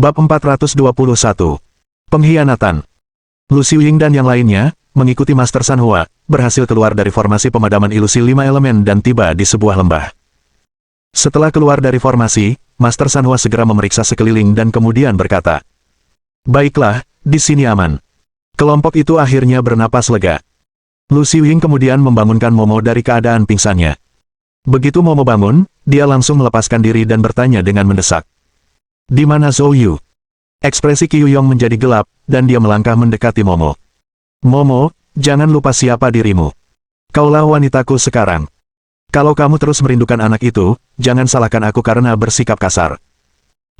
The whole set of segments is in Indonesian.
Bab 421. Pengkhianatan. Lu Xiuying dan yang lainnya, mengikuti Master Sanhua, berhasil keluar dari formasi pemadaman ilusi 5 elemen dan tiba di sebuah lembah. Setelah keluar dari formasi, Master Sanhua segera memeriksa sekeliling dan kemudian berkata, "Baiklah, di sini aman." Kelompok itu akhirnya bernapas lega. Lu Xiuying kemudian membangunkan Momo dari keadaan pingsannya. Begitu Momo bangun, dia langsung melepaskan diri dan bertanya dengan mendesak, "Di mana Zhou Yu?" Ekspresi Qiu Yong menjadi gelap, dan dia melangkah mendekati Momo. "Momo, jangan lupa siapa dirimu. Kaulah wanitaku sekarang. Kalau kamu terus merindukan anak itu, jangan salahkan aku karena bersikap kasar."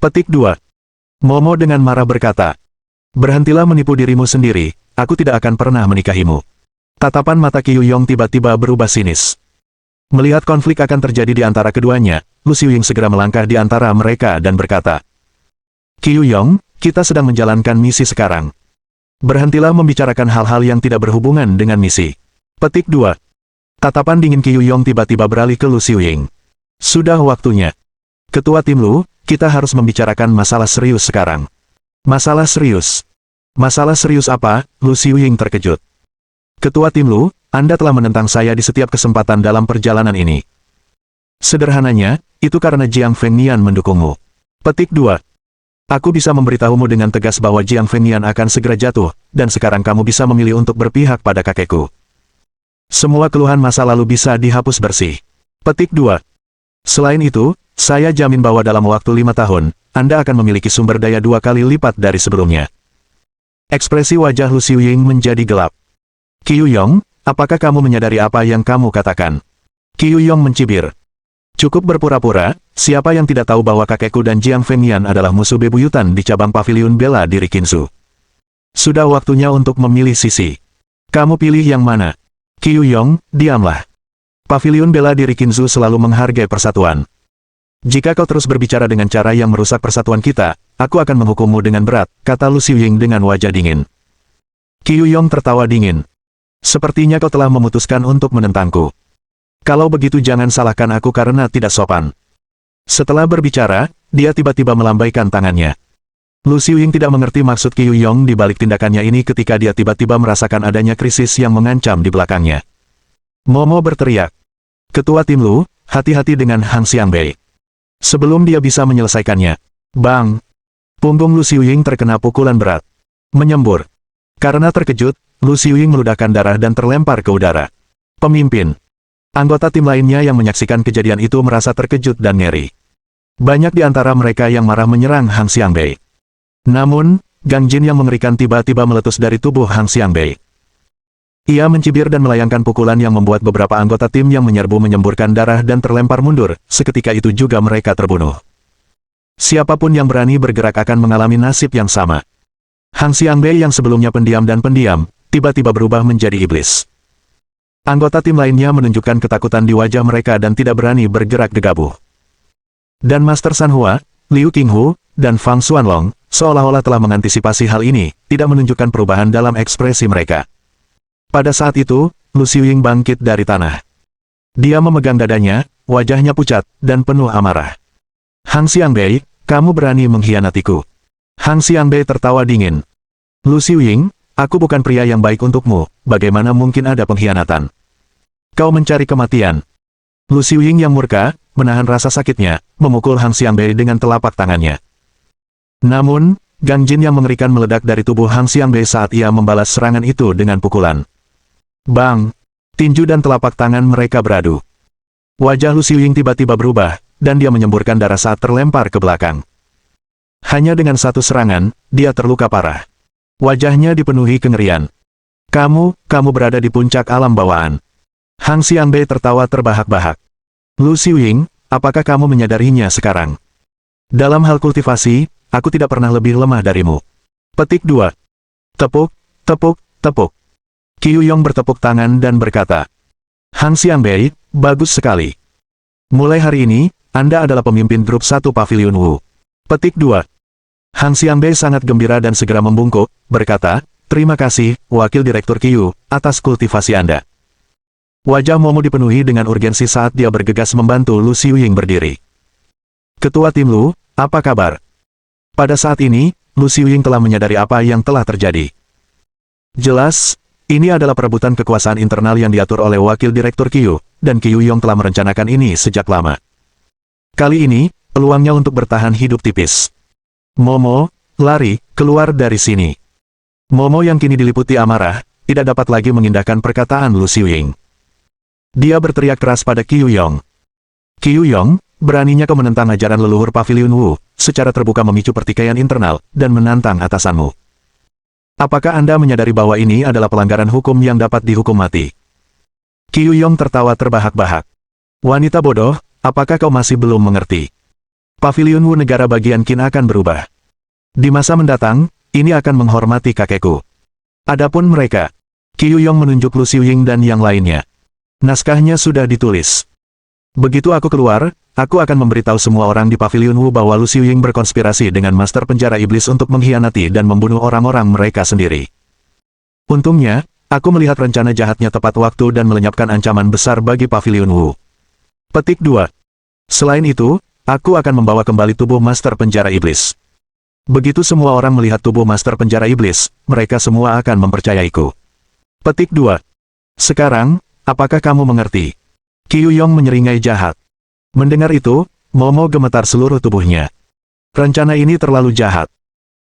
Petik 2. Momo dengan marah berkata, "Berhentilah menipu dirimu sendiri, aku tidak akan pernah menikahimu." Tatapan mata Qiu Yong tiba-tiba berubah sinis. Melihat konflik akan terjadi di antara keduanya, Lu Xiuying segera melangkah di antara mereka dan berkata, "Qiu Yong, kita sedang menjalankan misi sekarang. Berhentilah membicarakan hal-hal yang tidak berhubungan dengan misi." Petik 2. Tatapan dingin Qiu Yong tiba-tiba beralih ke Lu Xiuying. "Sudah waktunya. Ketua tim Lu, kita harus membicarakan masalah serius sekarang." "Masalah serius? Masalah serius apa?" Lu Xiuying terkejut. "Ketua tim Lu, Anda telah menentang saya di setiap kesempatan dalam perjalanan ini." "Sederhananya, itu karena Jiang Fengnian mendukungmu." Petik 2. "Aku bisa memberitahumu dengan tegas bahwa Jiang Fengnian akan segera jatuh, dan sekarang kamu bisa memilih untuk berpihak pada kakekku. Semua keluhan masa lalu bisa dihapus bersih." Petik 2. "Selain itu, saya jamin bahwa dalam waktu 5 tahun, Anda akan memiliki sumber daya 2 kali lipat dari sebelumnya." Ekspresi wajah Lu Xiuying menjadi gelap. "Qiu Yong, apakah kamu menyadari apa yang kamu katakan?" Qiu Yong mencibir. "Cukup berpura-pura, siapa yang tidak tahu bahwa kakekku dan Jiang Fengnian adalah musuh bebuyutan di cabang paviliun bela diri Qinzu. Sudah waktunya untuk memilih sisi. Kamu pilih yang mana?" "Qiu Yong, diamlah. Paviliun bela diri Qinzu selalu menghargai persatuan. Jika kau terus berbicara dengan cara yang merusak persatuan kita, aku akan menghukummu dengan berat," kata Lu Xiuying dengan wajah dingin. Qiu Yong tertawa dingin. "Sepertinya kau telah memutuskan untuk menentangku. Kalau begitu jangan salahkan aku karena tidak sopan." Setelah berbicara, dia tiba-tiba melambaikan tangannya. Lu Xiuying tidak mengerti maksud Qiu Yong di balik tindakannya ini ketika dia tiba-tiba merasakan adanya krisis yang mengancam di belakangnya. Momo berteriak, "Ketua tim Lu, hati-hati dengan Hang Xiangbei." Sebelum dia bisa menyelesaikannya, bang! Punggung Lu Xiuying terkena pukulan berat. Menyembur. Karena terkejut, Lu Xiuying meludahkan darah dan terlempar ke udara. Pemimpin. Anggota tim lainnya yang menyaksikan kejadian itu merasa terkejut dan ngeri. Banyak di antara mereka yang marah menyerang Hang Xiangbei. Namun, Gang Jin yang mengerikan tiba-tiba meletus dari tubuh Hang Xiangbei. Ia mencibir dan melayangkan pukulan yang membuat beberapa anggota tim yang menyerbu menyemburkan darah dan terlempar mundur, seketika itu juga mereka terbunuh. Siapapun yang berani bergerak akan mengalami nasib yang sama. Hang Xiangbei yang sebelumnya pendiam dan pendiam, tiba-tiba berubah menjadi iblis. Anggota tim lainnya menunjukkan ketakutan di wajah mereka dan tidak berani bergerak gegabah. Dan Master Sanhua, Liu Qinghu, dan Fang Xuanlong, seolah-olah telah mengantisipasi hal ini, tidak menunjukkan perubahan dalam ekspresi mereka. Pada saat itu, Lu Xiuying bangkit dari tanah. Dia memegang dadanya, wajahnya pucat, dan penuh amarah. "Hang Xiangbei, kamu berani mengkhianatiku." Hang Xiangbei tertawa dingin. "Lu Xiuying, aku bukan pria yang baik untukmu, bagaimana mungkin ada pengkhianatan? Kau mencari kematian." Lu Xiuying yang murka, menahan rasa sakitnya, memukul Hang Xiangbei dengan telapak tangannya. Namun, Gang Jin yang mengerikan meledak dari tubuh Hang Xiangbei saat ia membalas serangan itu dengan pukulan. Bang! Tinju dan telapak tangan mereka beradu. Wajah Lu Xiuying tiba-tiba berubah, dan dia menyemburkan darah saat terlempar ke belakang. Hanya dengan satu serangan, dia terluka parah. Wajahnya dipenuhi kengerian. Kamu berada di puncak alam bawaan." Hang Xiangbei tertawa terbahak-bahak. "Lu Xiuying, apakah kamu menyadarinya sekarang? Dalam hal kultivasi, aku tidak pernah lebih lemah darimu." Petik 2. Tepuk, tepuk, tepuk. Qiu Yong bertepuk tangan dan berkata, "Hang Xiangbei, bagus sekali. Mulai hari ini, Anda adalah pemimpin grup 1 Paviliun Wu." Petik 2. Hang Xiangbei sangat gembira dan segera membungkuk, berkata, "Terima kasih, Wakil Direktur Qiu, atas kultivasi Anda." Wajah Momo dipenuhi dengan urgensi saat dia bergegas membantu Lu Xiuying berdiri. "Ketua tim Lu, apa kabar?" Pada saat ini, Lu Xiuying telah menyadari apa yang telah terjadi. Jelas, ini adalah perebutan kekuasaan internal yang diatur oleh Wakil Direktur Qiu, dan Qiu Yong telah merencanakan ini sejak lama. Kali ini, peluangnya untuk bertahan hidup tipis. Momo, lari, keluar dari sini. Momo yang kini diliputi amarah, tidak dapat lagi mengindahkan perkataan Lu Xiuying. Dia berteriak keras pada Qiu Yong. Qiu Yong, beraninya kau menentang ajaran leluhur Pavilion Wu, secara terbuka memicu pertikaian internal, dan menantang atasanmu. Apakah Anda menyadari bahwa ini adalah pelanggaran hukum yang dapat dihukum mati? Qiu Yong tertawa terbahak-bahak. Wanita bodoh, apakah kau masih belum mengerti? Pavilion Wu negara bagian Qin akan berubah. Di masa mendatang, ini akan menghormati kakekku. Adapun mereka, Qiu Yong menunjuk Lu Xiuying dan yang lainnya. Naskahnya sudah ditulis. Begitu aku keluar, aku akan memberitahu semua orang di Pavilion Wu bahwa Lu Xiuying berkonspirasi dengan Master Penjara Iblis untuk mengkhianati dan membunuh orang-orang mereka sendiri. Untungnya, aku melihat rencana jahatnya tepat waktu dan melenyapkan ancaman besar bagi Pavilion Wu. Petik 2. Selain itu, aku akan membawa kembali tubuh Master Penjara Iblis. Begitu semua orang melihat tubuh Master Penjara Iblis, mereka semua akan mempercayaiku. Petik 2. Sekarang, apakah kamu mengerti? Qiu Yong menyeringai jahat. Mendengar itu, Momo gemetar seluruh tubuhnya. Rencana ini terlalu jahat.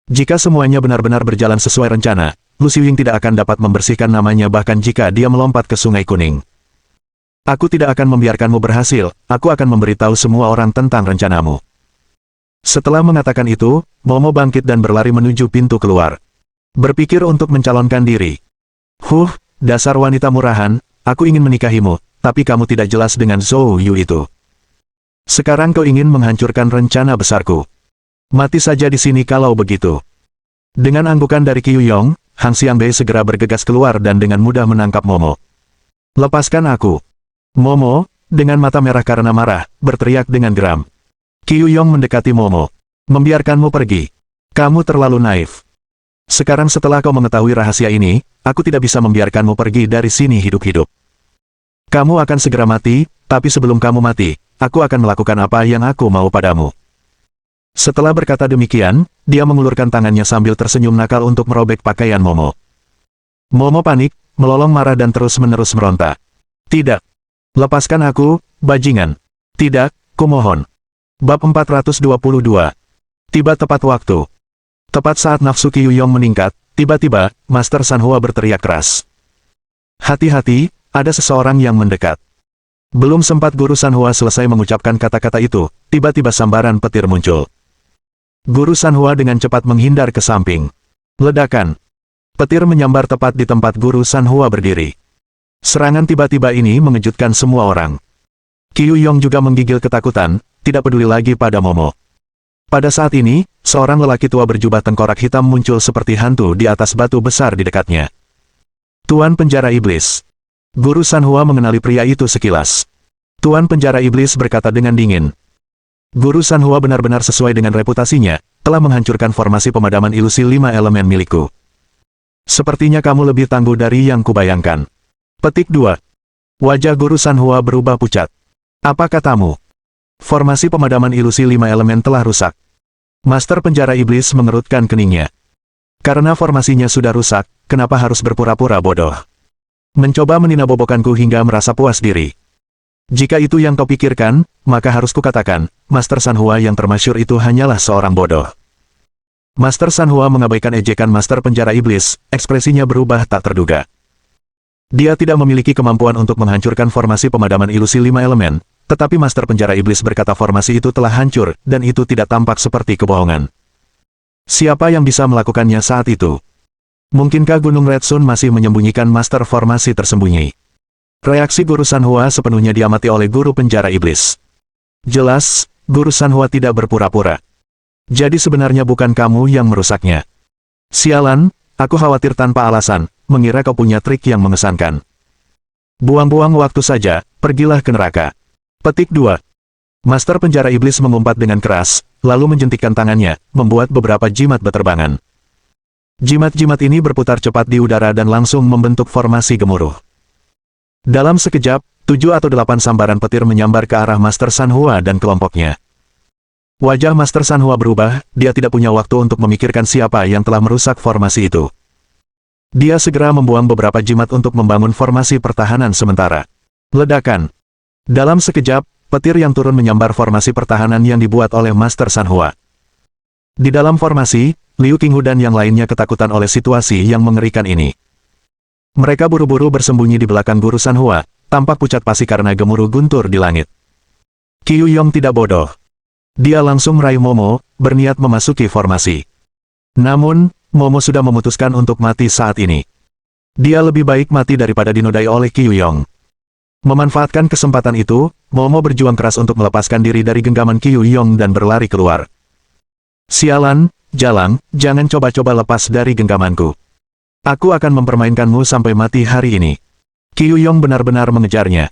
Jika semuanya benar-benar berjalan sesuai rencana, Lu Xiuying tidak akan dapat membersihkan namanya bahkan jika dia melompat ke Sungai Kuning. Aku tidak akan membiarkanmu berhasil, aku akan memberitahu semua orang tentang rencanamu. Setelah mengatakan itu, Momo bangkit dan berlari menuju pintu keluar. Berpikir untuk mencalonkan diri. Dasar wanita murahan, aku ingin menikahimu, tapi kamu tidak jelas dengan Zhou Yu itu. Sekarang kau ingin menghancurkan rencana besarku. Mati saja di sini kalau begitu. Dengan anggukan dari Qiu Yong, Hang Xiangbei segera bergegas keluar dan dengan mudah menangkap Momo. Lepaskan aku. Momo, dengan mata merah karena marah, berteriak dengan geram. Qiu Yong mendekati Momo. Membiarkanmu pergi. Kamu terlalu naif. Sekarang setelah kau mengetahui rahasia ini, aku tidak bisa membiarkanmu pergi dari sini hidup-hidup. Kamu akan segera mati, tapi sebelum kamu mati, aku akan melakukan apa yang aku mau padamu. Setelah berkata demikian, dia mengulurkan tangannya sambil tersenyum nakal untuk merobek pakaian Momo. Momo panik, melolong marah dan terus-menerus meronta. Tidak. Lepaskan aku, bajingan. Tidak, kumohon. Bab 422. Tiba tepat waktu. Tepat saat nafsu Qiu Yong meningkat, tiba-tiba, Master Sanhua berteriak keras. Hati-hati, ada seseorang yang mendekat. Belum sempat Guru Sanhua selesai mengucapkan kata-kata itu, tiba-tiba sambaran petir muncul. Guru Sanhua dengan cepat menghindar ke samping. Ledakan. Petir menyambar tepat di tempat Guru Sanhua berdiri. Serangan tiba-tiba ini mengejutkan semua orang. Qiu Yong juga menggigil ketakutan, tidak peduli lagi pada Momo. Pada saat ini, seorang lelaki tua berjubah tengkorak hitam muncul seperti hantu di atas batu besar di dekatnya. Tuan Penjara Iblis. Guru Sanhua mengenali pria itu sekilas. Tuan Penjara Iblis berkata dengan dingin. Guru Sanhua benar-benar sesuai dengan reputasinya, telah menghancurkan formasi pemadaman ilusi 5 elemen milikku. Sepertinya kamu lebih tangguh dari yang kubayangkan. Petik 2. Wajah Guru Sanhua berubah pucat. Apa katamu? Formasi pemadaman ilusi 5 elemen telah rusak. Master Penjara Iblis mengerutkan keningnya. Karena formasinya sudah rusak, kenapa harus berpura-pura bodoh? Mencoba meninabobokanku hingga merasa puas diri. Jika itu yang kau pikirkan, maka harus kukatakan, Master Sanhua yang termasyhur itu hanyalah seorang bodoh. Master Sanhua mengabaikan ejekan Master Penjara Iblis, ekspresinya berubah tak terduga. Dia tidak memiliki kemampuan untuk menghancurkan formasi pemadaman ilusi 5 elemen, tetapi Master Penjara Iblis berkata formasi itu telah hancur, dan itu tidak tampak seperti kebohongan. Siapa yang bisa melakukannya saat itu? Mungkinkah Gunung Red Sun masih menyembunyikan master formasi tersembunyi? Reaksi Guru Sanhua sepenuhnya diamati oleh Guru Penjara Iblis. Jelas, Guru Sanhua tidak berpura-pura. Jadi sebenarnya bukan kamu yang merusaknya. Sialan, aku khawatir tanpa alasan, mengira kau punya trik yang mengesankan. Buang-buang waktu saja, pergilah ke neraka. Petik 2. Master Penjara Iblis mengumpat dengan keras, lalu menjentikkan tangannya, membuat beberapa jimat beterbangan. Jimat-jimat ini berputar cepat di udara dan langsung membentuk formasi gemuruh. Dalam sekejap, 7 atau 8 sambaran petir menyambar ke arah Master Sanhua dan kelompoknya. Wajah Master Sanhua berubah, dia tidak punya waktu untuk memikirkan siapa yang telah merusak formasi itu. Dia segera membuang beberapa jimat untuk membangun formasi pertahanan sementara. Ledakan. Dalam sekejap, petir yang turun menyambar formasi pertahanan yang dibuat oleh Master Sanhua. Di dalam formasi, Liu Qinghu dan yang lainnya ketakutan oleh situasi yang mengerikan ini. Mereka buru-buru bersembunyi di belakang guru Sanhua, tampak pucat pasi karena gemuruh guntur di langit. Qiu Yong tidak bodoh. Dia langsung meraih Momo, berniat memasuki formasi. Namun, Momo sudah memutuskan untuk mati saat ini. Dia lebih baik mati daripada dinodai oleh Qiu Yong. Memanfaatkan kesempatan itu, Momo berjuang keras untuk melepaskan diri dari genggaman Qiu Yong dan berlari keluar. Sialan, Jalang, jangan coba-coba lepas dari genggamanku. Aku akan mempermainkanmu sampai mati hari ini. Qiu Yong benar-benar mengejarnya.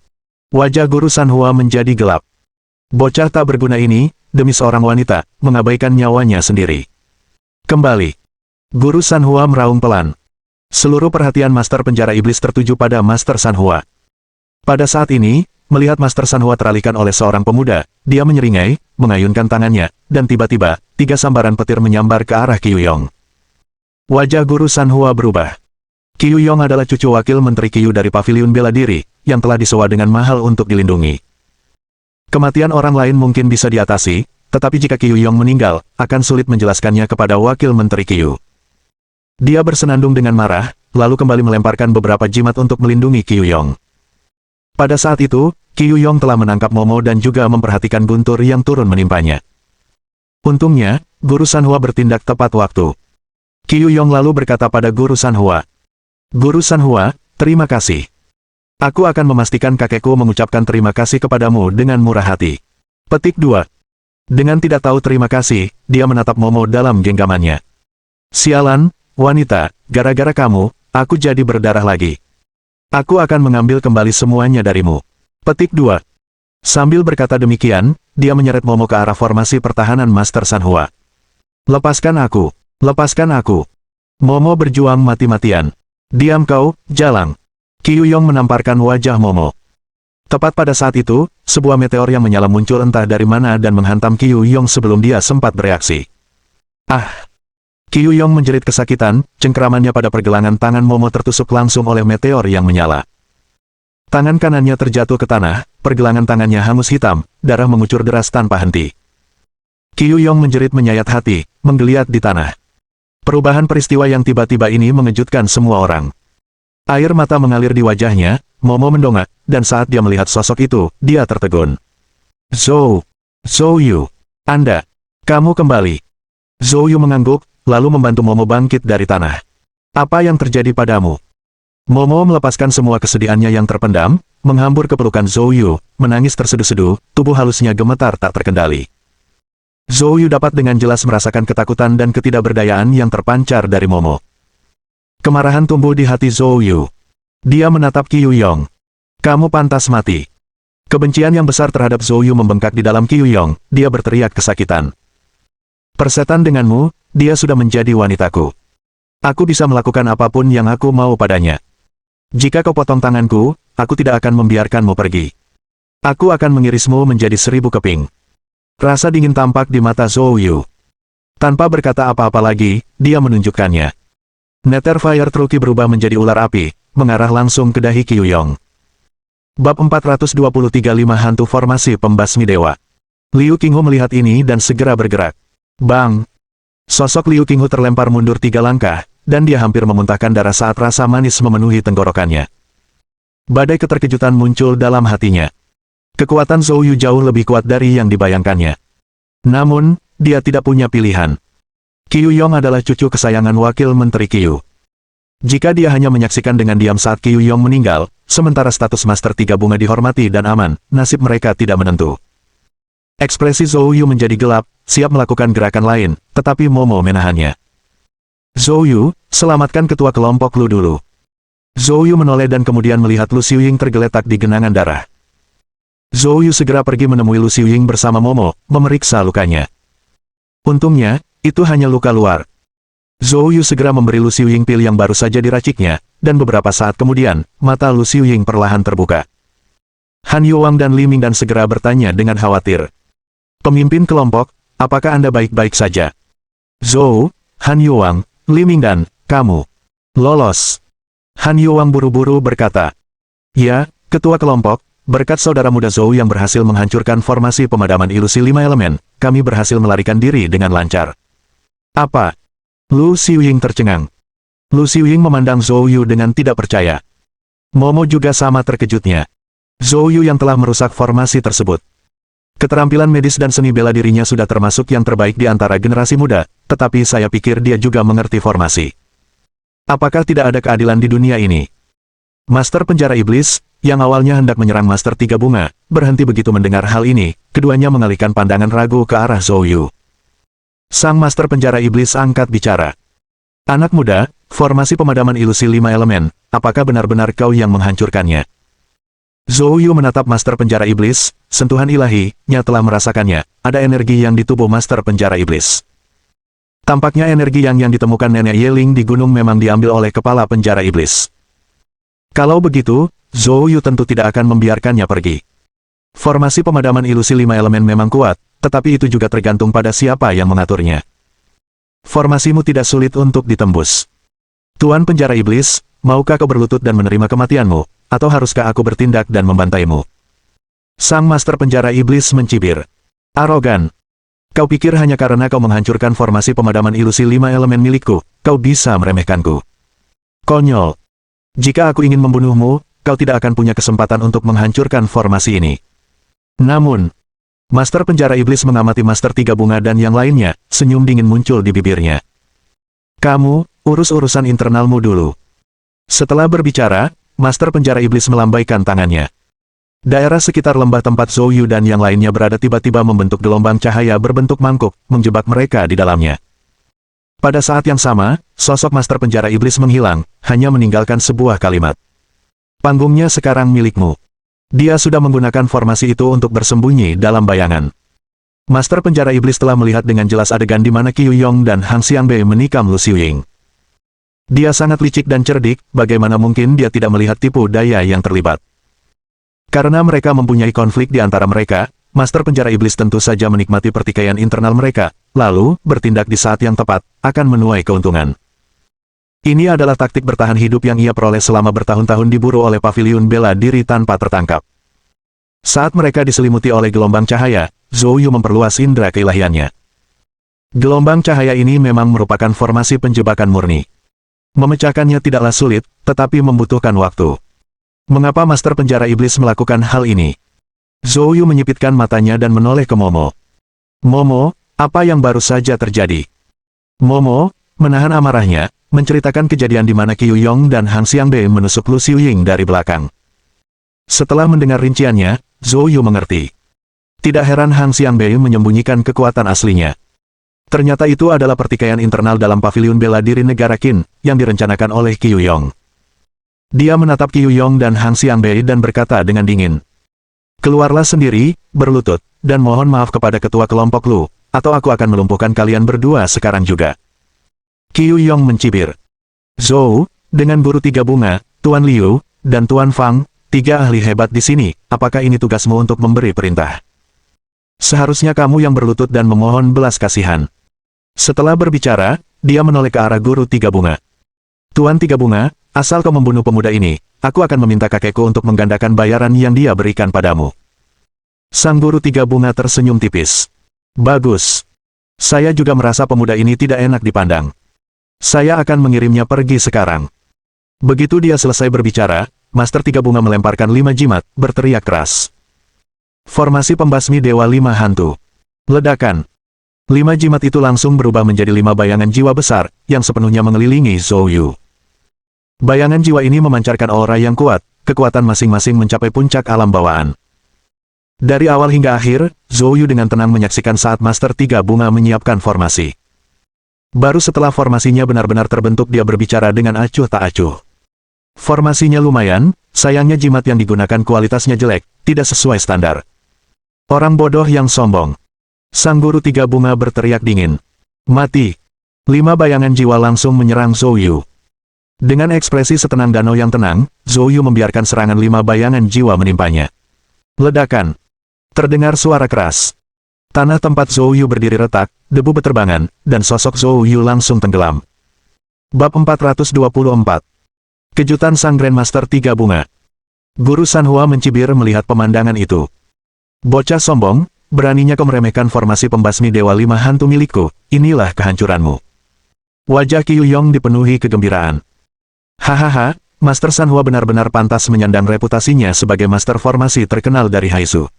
Wajah guru Sanhua menjadi gelap. Bocah tak berguna ini, demi seorang wanita, mengabaikan nyawanya sendiri. Kembali. Guru Sanhua meraung pelan. Seluruh perhatian Master Penjara Iblis tertuju pada Master Sanhua. Pada saat ini, melihat Master Sanhua teralihkan oleh seorang pemuda, dia menyeringai, mengayunkan tangannya, dan tiba-tiba, 3 sambaran petir menyambar ke arah Qiu Yong. Wajah guru Sanhua berubah. Qiu Yong adalah cucu wakil Menteri Qiu dari Paviliun Bela Diri, yang telah disewa dengan mahal untuk dilindungi. Kematian orang lain mungkin bisa diatasi, tetapi jika Qiu Yong meninggal, akan sulit menjelaskannya kepada wakil Menteri Qiu. Dia bersenandung dengan marah, lalu kembali melemparkan beberapa jimat untuk melindungi Qiu Yong. Pada saat itu, Qiu Yong telah menangkap Momo dan juga memperhatikan guntur yang turun menimpanya. Untungnya, Guru Sanhua bertindak tepat waktu. Qiu Yong lalu berkata pada Guru Sanhua, "Guru Sanhua, terima kasih. Aku akan memastikan kakekku mengucapkan terima kasih kepadamu dengan murah hati." Petik 2. Dengan tidak tahu terima kasih, dia menatap Momo dalam genggamannya. "Sialan, wanita, gara-gara kamu, aku jadi berdarah lagi. Aku akan mengambil kembali semuanya darimu." Petik 2. Sambil berkata demikian, dia menyeret Momo ke arah formasi pertahanan Master Sanhua. "Lepaskan aku! Lepaskan aku!" Momo berjuang mati-matian. "Diam kau, Jalang!" Qiu Yong menamparkan wajah Momo. Tepat pada saat itu, sebuah meteor yang menyala muncul entah dari mana dan menghantam Qiu Yong sebelum dia sempat bereaksi. Ah! Qiu Yong menjerit kesakitan, cengkeramannya pada pergelangan tangan Momo tertusuk langsung oleh meteor yang menyala. Tangan kanannya terjatuh ke tanah, pergelangan tangannya hangus hitam, darah mengucur deras tanpa henti. Qiu Yong menjerit menyayat hati, menggeliat di tanah. Perubahan peristiwa yang tiba-tiba ini mengejutkan semua orang. Air mata mengalir di wajahnya, Momo mendongak, dan saat dia melihat sosok itu, dia tertegun. Zhou Yu, kamu kembali." Zhou Yu mengangguk, lalu membantu Momo bangkit dari tanah. "Apa yang terjadi padamu?" Momo melepaskan semua kesedihannya yang terpendam, menghambur ke pelukan Zhou Yu, menangis terseduh-seduh, tubuh halusnya gemetar tak terkendali. Zhou Yu dapat dengan jelas merasakan ketakutan dan ketidakberdayaan yang terpancar dari Momo. Kemarahan tumbuh di hati Zhou Yu. Dia menatap Qiu Yong. "Kamu pantas mati." Kebencian yang besar terhadap Zhou Yu membengkak di dalam Qiu Yong, dia berteriak kesakitan. "Persetan denganmu, dia sudah menjadi wanitaku. Aku bisa melakukan apapun yang aku mau padanya. Jika kau potong tanganku, aku tidak akan membiarkanmu pergi. Aku akan mengirismu menjadi 1000 keping." Rasa dingin tampak di mata Zhou Yu. Tanpa berkata apa-apa lagi, dia menunjukkannya. Nether Fire Truki berubah menjadi ular api, mengarah langsung ke dahi Qiu Yong. Bab 423 Hantu Formasi Pembasmi Dewa. Liu Qinghu melihat ini dan segera bergerak. Bang! Sosok Liu Qinghu terlempar mundur 3 langkah, dan dia hampir memuntahkan darah saat rasa manis memenuhi tenggorokannya. Badai keterkejutan muncul dalam hatinya. Kekuatan Zhou Yu jauh lebih kuat dari yang dibayangkannya. Namun, dia tidak punya pilihan. Qiu Yong adalah cucu kesayangan wakil Menteri Qiu. Jika dia hanya menyaksikan dengan diam saat Qiu Yong meninggal, sementara status Master 3 Bunga dihormati dan aman, nasib mereka tidak menentu. Ekspresi Zhou Yu menjadi gelap, siap melakukan gerakan lain, tetapi Momo menahannya. "Zhou Yu, selamatkan ketua kelompok Lu dulu." Zhou Yu menoleh dan kemudian melihat Lu Xiuying tergeletak di genangan darah. Zhou Yu segera pergi menemui Lu Xiuying bersama Momo, memeriksa lukanya. Untungnya, itu hanya luka luar. Zhou Yu segera memberi Lu Xiuying pil yang baru saja diraciknya, dan beberapa saat kemudian, mata Lu Xiuying perlahan terbuka. Han Yuwang dan Li Mingdan segera bertanya dengan khawatir. "Pemimpin kelompok, Apakah Anda baik-baik saja? Zhou, Han Yuang, Li Mingdan, kamu lolos. Han Yuang buru-buru berkata. Ya, ketua kelompok, berkat saudara muda Zhou yang berhasil menghancurkan formasi pemadaman ilusi 5 elemen, kami berhasil melarikan diri dengan lancar. Apa? Lu Xiuying tercengang. Lu Xiuying memandang Zhou Yu dengan tidak percaya. Momo juga sama terkejutnya. Zhou Yu yang telah merusak formasi tersebut. Keterampilan medis dan seni bela dirinya sudah termasuk yang terbaik di antara generasi muda, tetapi saya pikir dia juga mengerti formasi. Apakah tidak ada keadilan di dunia ini? Master Penjara Iblis, yang awalnya hendak menyerang Master Tiga Bunga, berhenti begitu mendengar hal ini, keduanya mengalihkan pandangan ragu ke arah Zhou Yu. Sang Master Penjara Iblis angkat bicara. Anak muda, formasi pemadaman ilusi 5 elemen, apakah benar-benar kau yang menghancurkannya? Zhou Yu menatap Master Penjara Iblis, sentuhan ilahi-nya telah merasakannya, ada energi yang di tubuh Master Penjara Iblis. Tampaknya energi yang ditemukan Nenek Yeling di gunung memang diambil oleh kepala penjara iblis. Kalau begitu, Zhou Yu tentu tidak akan membiarkannya pergi. Formasi pemadaman ilusi 5 elemen memang kuat, tetapi itu juga tergantung pada siapa yang mengaturnya. Formasimu tidak sulit untuk ditembus. Tuan penjara iblis, maukah kau berlutut dan menerima kematianmu, atau haruskah aku bertindak dan membantaimu? Sang Master Penjara Iblis mencibir. Arogan. Kau pikir hanya karena kau menghancurkan formasi pemadaman ilusi 5 elemen milikku, kau bisa meremehkanku? Konyol. Jika aku ingin membunuhmu, kau tidak akan punya kesempatan untuk menghancurkan formasi ini. Namun, Master Penjara Iblis mengamati Master Tiga Bunga dan yang lainnya, senyum dingin muncul di bibirnya. Kamu, urus urusan internalmu dulu. Setelah berbicara, Master Penjara Iblis melambaikan tangannya. Daerah sekitar lembah tempat Zhou Yu dan yang lainnya berada tiba-tiba membentuk gelombang cahaya berbentuk mangkuk, menjebak mereka di dalamnya. Pada saat yang sama, sosok Master Penjara Iblis menghilang, hanya meninggalkan sebuah kalimat. Panggungnya sekarang milikmu. Dia sudah menggunakan formasi itu untuk bersembunyi dalam bayangan. Master Penjara Iblis telah melihat dengan jelas adegan di mana Qiu Yong dan Hang Xiangbei menikam Lu Xiuying. Dia sangat licik dan cerdik, bagaimana mungkin dia tidak melihat tipu daya yang terlibat. Karena mereka mempunyai konflik di antara mereka, Master Penjara Iblis tentu saja menikmati pertikaian internal mereka, lalu, bertindak di saat yang tepat, akan menuai keuntungan. Ini adalah taktik bertahan hidup yang ia peroleh selama bertahun-tahun diburu oleh paviliun bela diri tanpa tertangkap. Saat mereka diselimuti oleh gelombang cahaya, Zhou Yu memperluas indera keilahiannya. Gelombang cahaya ini memang merupakan formasi penjebakan murni. Memecahkannya tidaklah sulit, tetapi membutuhkan waktu. Mengapa Master Penjara Iblis melakukan hal ini? Zhou Yu menyipitkan matanya dan menoleh ke Momo. Momo, apa yang baru saja terjadi? Momo, menahan amarahnya, menceritakan kejadian di mana Qiu Yong dan Hang Xiangbei menusuk Lu Xiuying dari belakang. Setelah mendengar rinciannya, Zhou Yu mengerti. Tidak heran Hang Xiangbei menyembunyikan kekuatan aslinya. Ternyata itu adalah pertikaian internal dalam paviliun bela diri negara Qin, yang direncanakan oleh Qiu Yong. Dia menatap Qiu Yong dan Hang Xiangbei dan berkata dengan dingin. Keluarlah sendiri, berlutut, dan mohon maaf kepada ketua kelompok Lu, atau aku akan melumpuhkan kalian berdua sekarang juga. Qiu Yong mencibir. Zhou, dengan buru tiga bunga, Tuan Liu, dan Tuan Fang, tiga ahli hebat di sini, apakah ini tugasmu untuk memberi perintah? Seharusnya kamu yang berlutut dan memohon belas kasihan. Setelah berbicara, dia menoleh ke arah guru tiga bunga. Tuan Tiga Bunga, asal kau membunuh pemuda ini, aku akan meminta kakekku untuk menggandakan bayaran yang dia berikan padamu. Sang guru Tiga Bunga tersenyum tipis. Bagus. Saya juga merasa pemuda ini tidak enak dipandang. Saya akan mengirimnya pergi sekarang. Begitu dia selesai berbicara, Master Tiga Bunga melemparkan 5 jimat, berteriak keras. Formasi pembasmi Dewa 5 Hantu. Ledakan. 5 jimat itu langsung berubah menjadi 5 bayangan jiwa besar, yang sepenuhnya mengelilingi Zhou Yu. Bayangan jiwa ini memancarkan aura yang kuat, kekuatan masing-masing mencapai puncak alam bawaan. Dari awal hingga akhir, Zhou Yu dengan tenang menyaksikan saat Master Tiga Bunga menyiapkan formasi. Baru setelah formasinya benar-benar terbentuk dia berbicara dengan acuh tak acuh. Formasinya lumayan, sayangnya jimat yang digunakan kualitasnya jelek, tidak sesuai standar. Orang bodoh yang sombong. Sang guru Tiga Bunga berteriak dingin. Mati. 5 bayangan jiwa langsung menyerang Zhou Yu. Dengan ekspresi setenang danau yang tenang, Zhou Yu membiarkan serangan 5 bayangan jiwa menimpanya. Ledakan. Terdengar suara keras. Tanah tempat Zhou Yu berdiri retak, debu beterbangan, dan sosok Zhou Yu langsung tenggelam. Bab 424. Kejutan Sang Grandmaster Tiga Bunga. Guru Sanhua mencibir melihat pemandangan itu. Bocah sombong, beraninya kau meremehkan formasi pembasmi Dewa Lima Hantu milikku, inilah kehancuranmu. Wajah Qiu Yong dipenuhi kegembiraan. Hahaha, Master Sanhua benar-benar pantas menyandang reputasinya sebagai master formasi terkenal dari Haizu.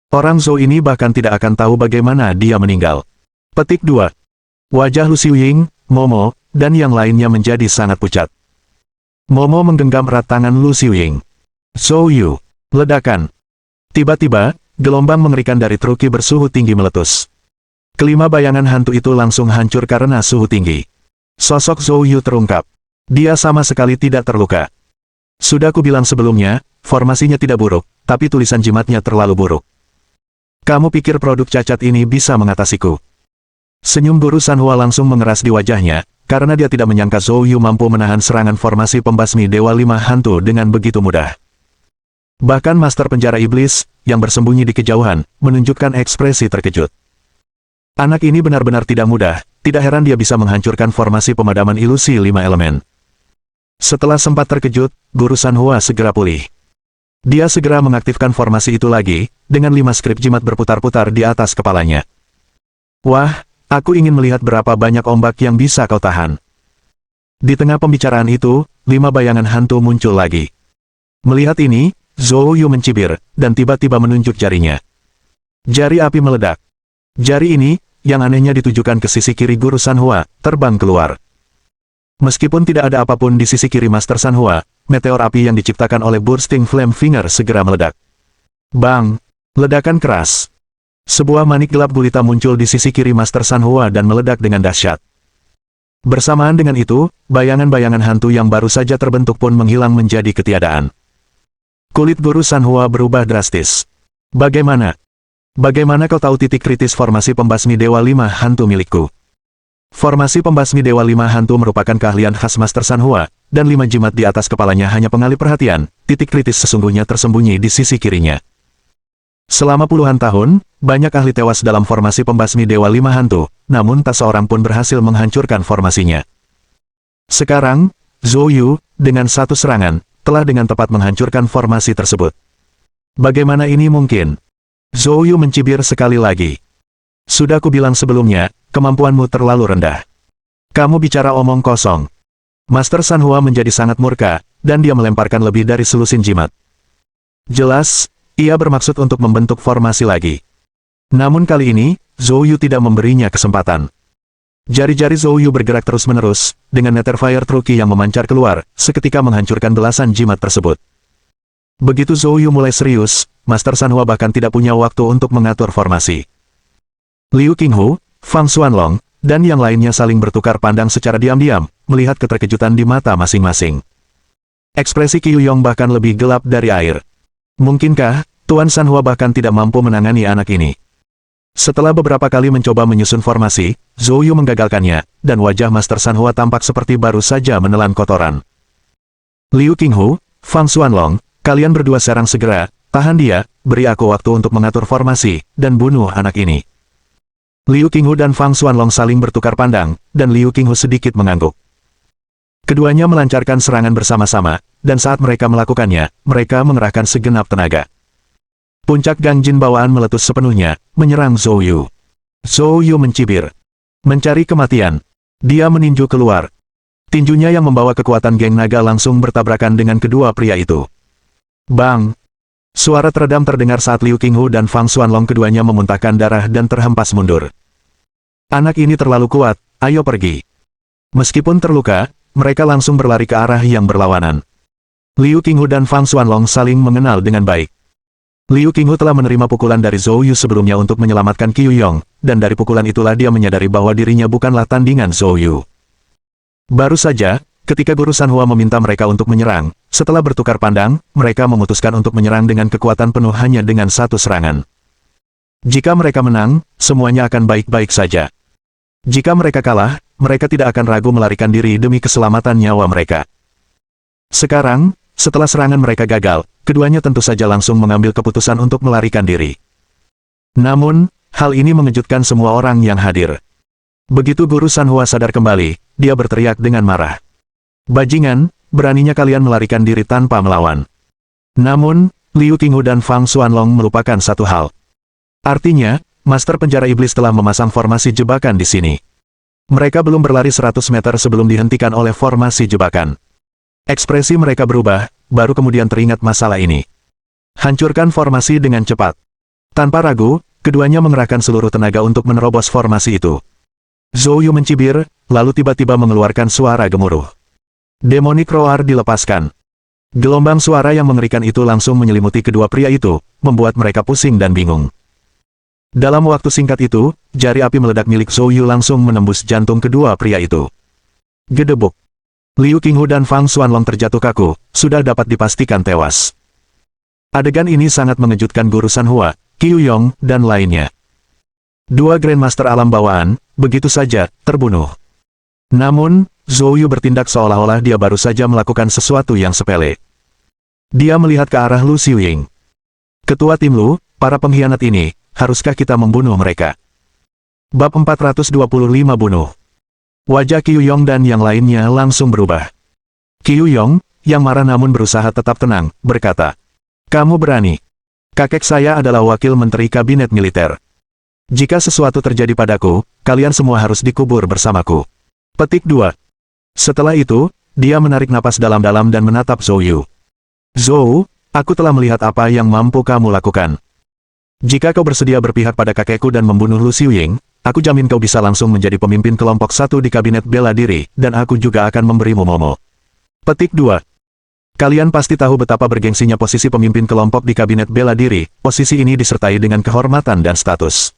Orang Zhou ini bahkan tidak akan tahu bagaimana dia meninggal. Petik 2. Wajah Lu Xiuying, Momo, dan yang lainnya menjadi sangat pucat. Momo menggenggam erat tangan Lu Xiuying. Zhou Yu. Ledakan. Tiba-tiba, gelombang mengerikan dari truki bersuhu tinggi meletus. Kelima bayangan hantu itu langsung hancur karena suhu tinggi. Sosok Zhou Yu terungkap. Dia sama sekali tidak terluka. Sudah kubilang sebelumnya, formasinya tidak buruk, tapi tulisan jimatnya terlalu buruk. Kamu pikir produk cacat ini bisa mengatasiku? Senyum Guru Sanhua langsung mengeras di wajahnya, karena dia tidak menyangka Zhou Yu mampu menahan serangan formasi pembasmi Dewa Lima Hantu dengan begitu mudah. Bahkan Master Penjara Iblis, yang bersembunyi di kejauhan, menunjukkan ekspresi terkejut. Anak ini benar-benar tidak mudah, tidak heran dia bisa menghancurkan formasi pemadaman ilusi 5 elemen. Setelah sempat terkejut, Guru Sanhua segera pulih. Dia segera mengaktifkan formasi itu lagi, dengan 5 skrip jimat berputar-putar di atas kepalanya. Wah, aku ingin melihat berapa banyak ombak yang bisa kau tahan. Di tengah pembicaraan itu, 5 bayangan hantu muncul lagi. Melihat ini, Zhou Yu mencibir, dan tiba-tiba menunjuk jarinya. Jari api meledak. Jari ini, yang anehnya ditujukan ke sisi kiri Guru Sanhua, terbang keluar. Meskipun tidak ada apapun di sisi kiri Master Sanhua, meteor api yang diciptakan oleh Bursting Flame Finger segera meledak. Bang! Ledakan keras. Sebuah manik gelap gulita muncul di sisi kiri Master Sanhua dan meledak dengan dahsyat. Bersamaan dengan itu, bayangan-bayangan hantu yang baru saja terbentuk pun menghilang menjadi ketiadaan. Kulit Guru Sanhua berubah drastis. Bagaimana? Bagaimana kau tahu titik kritis formasi pembasmi Dewa Lima Hantu milikku? Formasi pembasmi Dewa Lima Hantu merupakan keahlian khas Master Sanhua, dan 5 jimat di atas kepalanya hanya pengalih perhatian, titik kritis sesungguhnya tersembunyi di sisi kirinya. Selama puluhan tahun, banyak ahli tewas dalam formasi pembasmi Dewa Lima Hantu, namun tak seorang pun berhasil menghancurkan formasinya. Sekarang, Zhou Yu, dengan satu serangan, telah dengan tepat menghancurkan formasi tersebut. Bagaimana ini mungkin? Zhou Yu mencibir sekali lagi. Sudah kubilang sebelumnya, kemampuanmu terlalu rendah. Kamu bicara omong kosong. Master Sanhua menjadi sangat murka, dan dia melemparkan lebih dari selusin jimat. Jelas, ia bermaksud untuk membentuk formasi lagi. Namun kali ini, Zhou Yu tidak memberinya kesempatan. Jari-jari Zhou Yu bergerak terus-menerus, dengan Netherfire Truki yang memancar keluar, seketika menghancurkan belasan jimat tersebut. Begitu Zhou Yu mulai serius, Master Sanhua bahkan tidak punya waktu untuk mengatur formasi. Liu Qinghu, Fang Xuanlong, dan yang lainnya saling bertukar pandang secara diam-diam, melihat keterkejutan di mata masing-masing. Ekspresi Qiu Yong bahkan lebih gelap dari air. Mungkinkah, Tuan Sanhua bahkan tidak mampu menangani anak ini? Setelah beberapa kali mencoba menyusun formasi, Zhou Yu menggagalkannya, dan wajah Master Sanhua tampak seperti baru saja menelan kotoran. Liu Qinghu, Fang Xuanlong, kalian berdua serang segera, tahan dia, beri aku waktu untuk mengatur formasi, dan bunuh anak ini. Liu Qinghu dan Fang Xuanlong saling bertukar pandang, dan Liu Qinghu sedikit mengangguk. Keduanya melancarkan serangan bersama-sama, dan saat mereka melakukannya, mereka mengerahkan segenap tenaga. Puncak Gangjin bawaan meletus sepenuhnya, menyerang Zhou Yu. Zhou Yu mencibir. Mencari kematian. Dia meninju keluar. Tinjunya yang membawa kekuatan geng naga langsung bertabrakan dengan kedua pria itu. Bang! Suara teredam terdengar saat Liu Qinghu dan Fang Xuanlong keduanya memuntahkan darah dan terhempas mundur. Anak ini terlalu kuat, ayo pergi. Meskipun terluka, mereka langsung berlari ke arah yang berlawanan. Liu Qinghu dan Fang Xuanlong saling mengenal dengan baik. Liu Qinghu telah menerima pukulan dari Zhou Yu sebelumnya untuk menyelamatkan Qiu Yong, dan dari pukulan itulah dia menyadari bahwa dirinya bukanlah tandingan Zhou Yu. Baru saja, ketika Guru Sanhua meminta mereka untuk menyerang, setelah bertukar pandang, mereka memutuskan untuk menyerang dengan kekuatan penuh hanya dengan satu serangan. Jika mereka menang, semuanya akan baik-baik saja. Jika mereka kalah, mereka tidak akan ragu melarikan diri demi keselamatan nyawa mereka. Sekarang, setelah serangan mereka gagal, keduanya tentu saja langsung mengambil keputusan untuk melarikan diri. Namun, Hal ini mengejutkan semua orang yang hadir. Begitu Guru Sanhua sadar kembali, dia berteriak dengan marah. Bajingan, beraninya kalian melarikan diri tanpa melawan. Namun, Liu Qinghu dan Fang Xuanlong melupakan satu hal. Artinya, Master Penjara Iblis telah memasang formasi jebakan di sini. Mereka belum berlari 100 meter sebelum dihentikan oleh formasi jebakan. Ekspresi mereka berubah, baru kemudian teringat masalah ini. Hancurkan formasi dengan cepat. Tanpa ragu, keduanya mengerahkan seluruh tenaga untuk menerobos formasi itu. Zhou Yu mencibir, lalu tiba-tiba mengeluarkan suara gemuruh. Demonic Roar dilepaskan. Gelombang suara yang mengerikan itu langsung menyelimuti kedua pria itu, membuat mereka pusing dan bingung. Dalam waktu singkat itu, jari api meledak milik Zhou Yu langsung menembus jantung kedua pria itu. Gedebuk. Liu Qinghu dan Fang Xuanlong terjatuh kaku, sudah dapat dipastikan tewas. Adegan ini sangat mengejutkan Guru Sanhua, Qiu Yong, dan lainnya. Dua Grandmaster alam bawaan, begitu saja, terbunuh. Namun, Zhou Yu bertindak seolah-olah dia baru saja melakukan sesuatu yang sepele. Dia melihat ke arah Lu Xiuying. Ketua tim Lu, para pengkhianat ini, haruskah kita membunuh mereka? Bab 425 bunuh. Wajah Qiu Yong dan yang lainnya langsung berubah. Qiu Yong, yang marah namun berusaha tetap tenang, berkata, "Kamu berani. Kakek saya adalah wakil menteri kabinet militer. Jika sesuatu terjadi padaku, kalian semua harus dikubur bersamaku." Petik 2. Setelah itu, dia menarik napas dalam-dalam dan menatap Zhou Yu. "Zhou, aku telah melihat apa yang mampu kamu lakukan. Jika kau bersedia berpihak pada kakekku dan membunuh Lu Xiuying, aku jamin kau bisa langsung menjadi pemimpin kelompok 1 di kabinet bela diri, dan aku juga akan memberimu momo." Petik 2. Kalian pasti tahu betapa bergengsinya posisi pemimpin kelompok di kabinet bela diri, posisi ini disertai dengan kehormatan dan status.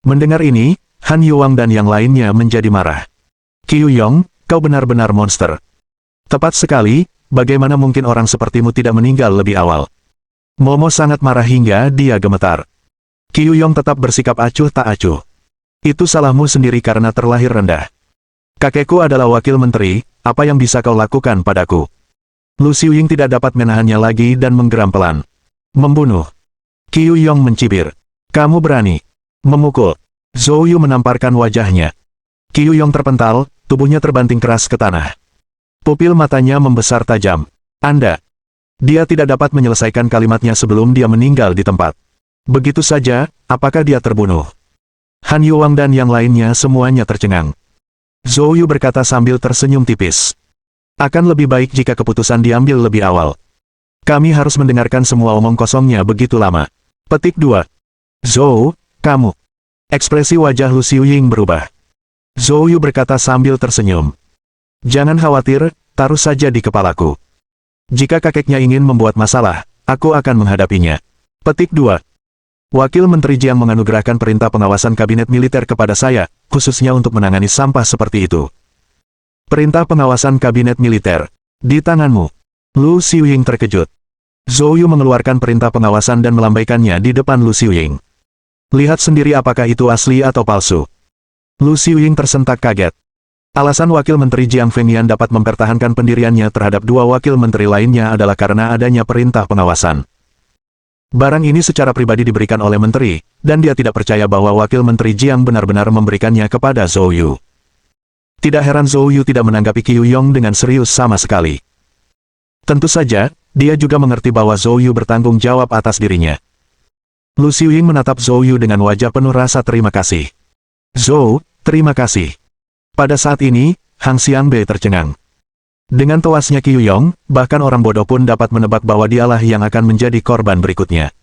Mendengar ini, Han Yuang dan yang lainnya menjadi marah. "Qiu Yong, kau benar-benar monster. Tepat sekali, bagaimana mungkin orang sepertimu tidak meninggal lebih awal?" Momo sangat marah hingga dia gemetar. Qiu Yong tetap bersikap acuh tak acuh. "Itu salahmu sendiri karena terlahir rendah. Kakekku adalah wakil menteri, apa yang bisa kau lakukan padaku?" Lu Xiuying tidak dapat menahannya lagi dan menggeram pelan. "Membunuh." Qiu Yong mencibir. "Kamu berani memukul." Zhou Yu menamparkan wajahnya. Qiu Yong terpental, tubuhnya terbanting keras ke tanah. Pupil matanya membesar tajam. "Anda." Dia tidak dapat menyelesaikan kalimatnya sebelum dia meninggal di tempat. Begitu saja, apakah dia terbunuh? Han Yuang dan yang lainnya semuanya tercengang. Zhou Yu berkata sambil tersenyum tipis. "Akan lebih baik jika keputusan diambil lebih awal. Kami harus mendengarkan semua omong kosongnya begitu lama." Petik 2. "Zhou, kamu." Ekspresi wajah Lu Xiuying berubah. Zhou Yu berkata sambil tersenyum. "Jangan khawatir, taruh saja di kepalaku. Jika kakeknya ingin membuat masalah, aku akan menghadapinya." Petik 2. "Wakil Menteri Jiang menganugerahkan perintah pengawasan kabinet militer kepada saya, khususnya untuk menangani sampah seperti itu." Perintah pengawasan kabinet militer. Di tanganmu. Lu Xiuying terkejut. Zhou Yu mengeluarkan perintah pengawasan dan melambaikannya di depan Lu Xiuying. "Lihat sendiri apakah itu asli atau palsu." Lu Xiuying tersentak kaget. Alasan Wakil Menteri Jiang Fengyan dapat mempertahankan pendiriannya terhadap dua wakil menteri lainnya adalah karena adanya perintah pengawasan. Barang ini secara pribadi diberikan oleh menteri, dan dia tidak percaya bahwa Wakil Menteri Jiang benar-benar memberikannya kepada Zhou Yu. Tidak heran Zhou Yu tidak menanggapi Qiu Yong dengan serius sama sekali. Tentu saja, dia juga mengerti bahwa Zhou Yu bertanggung jawab atas dirinya. Lu Xiuying menatap Zhou Yu dengan wajah penuh rasa terima kasih. "Zhou, terima kasih." Pada saat ini, Hang Xiangbei tercengang. Dengan tewasnya Qiu Yong, bahkan orang bodoh pun dapat menebak bahwa dialah yang akan menjadi korban berikutnya.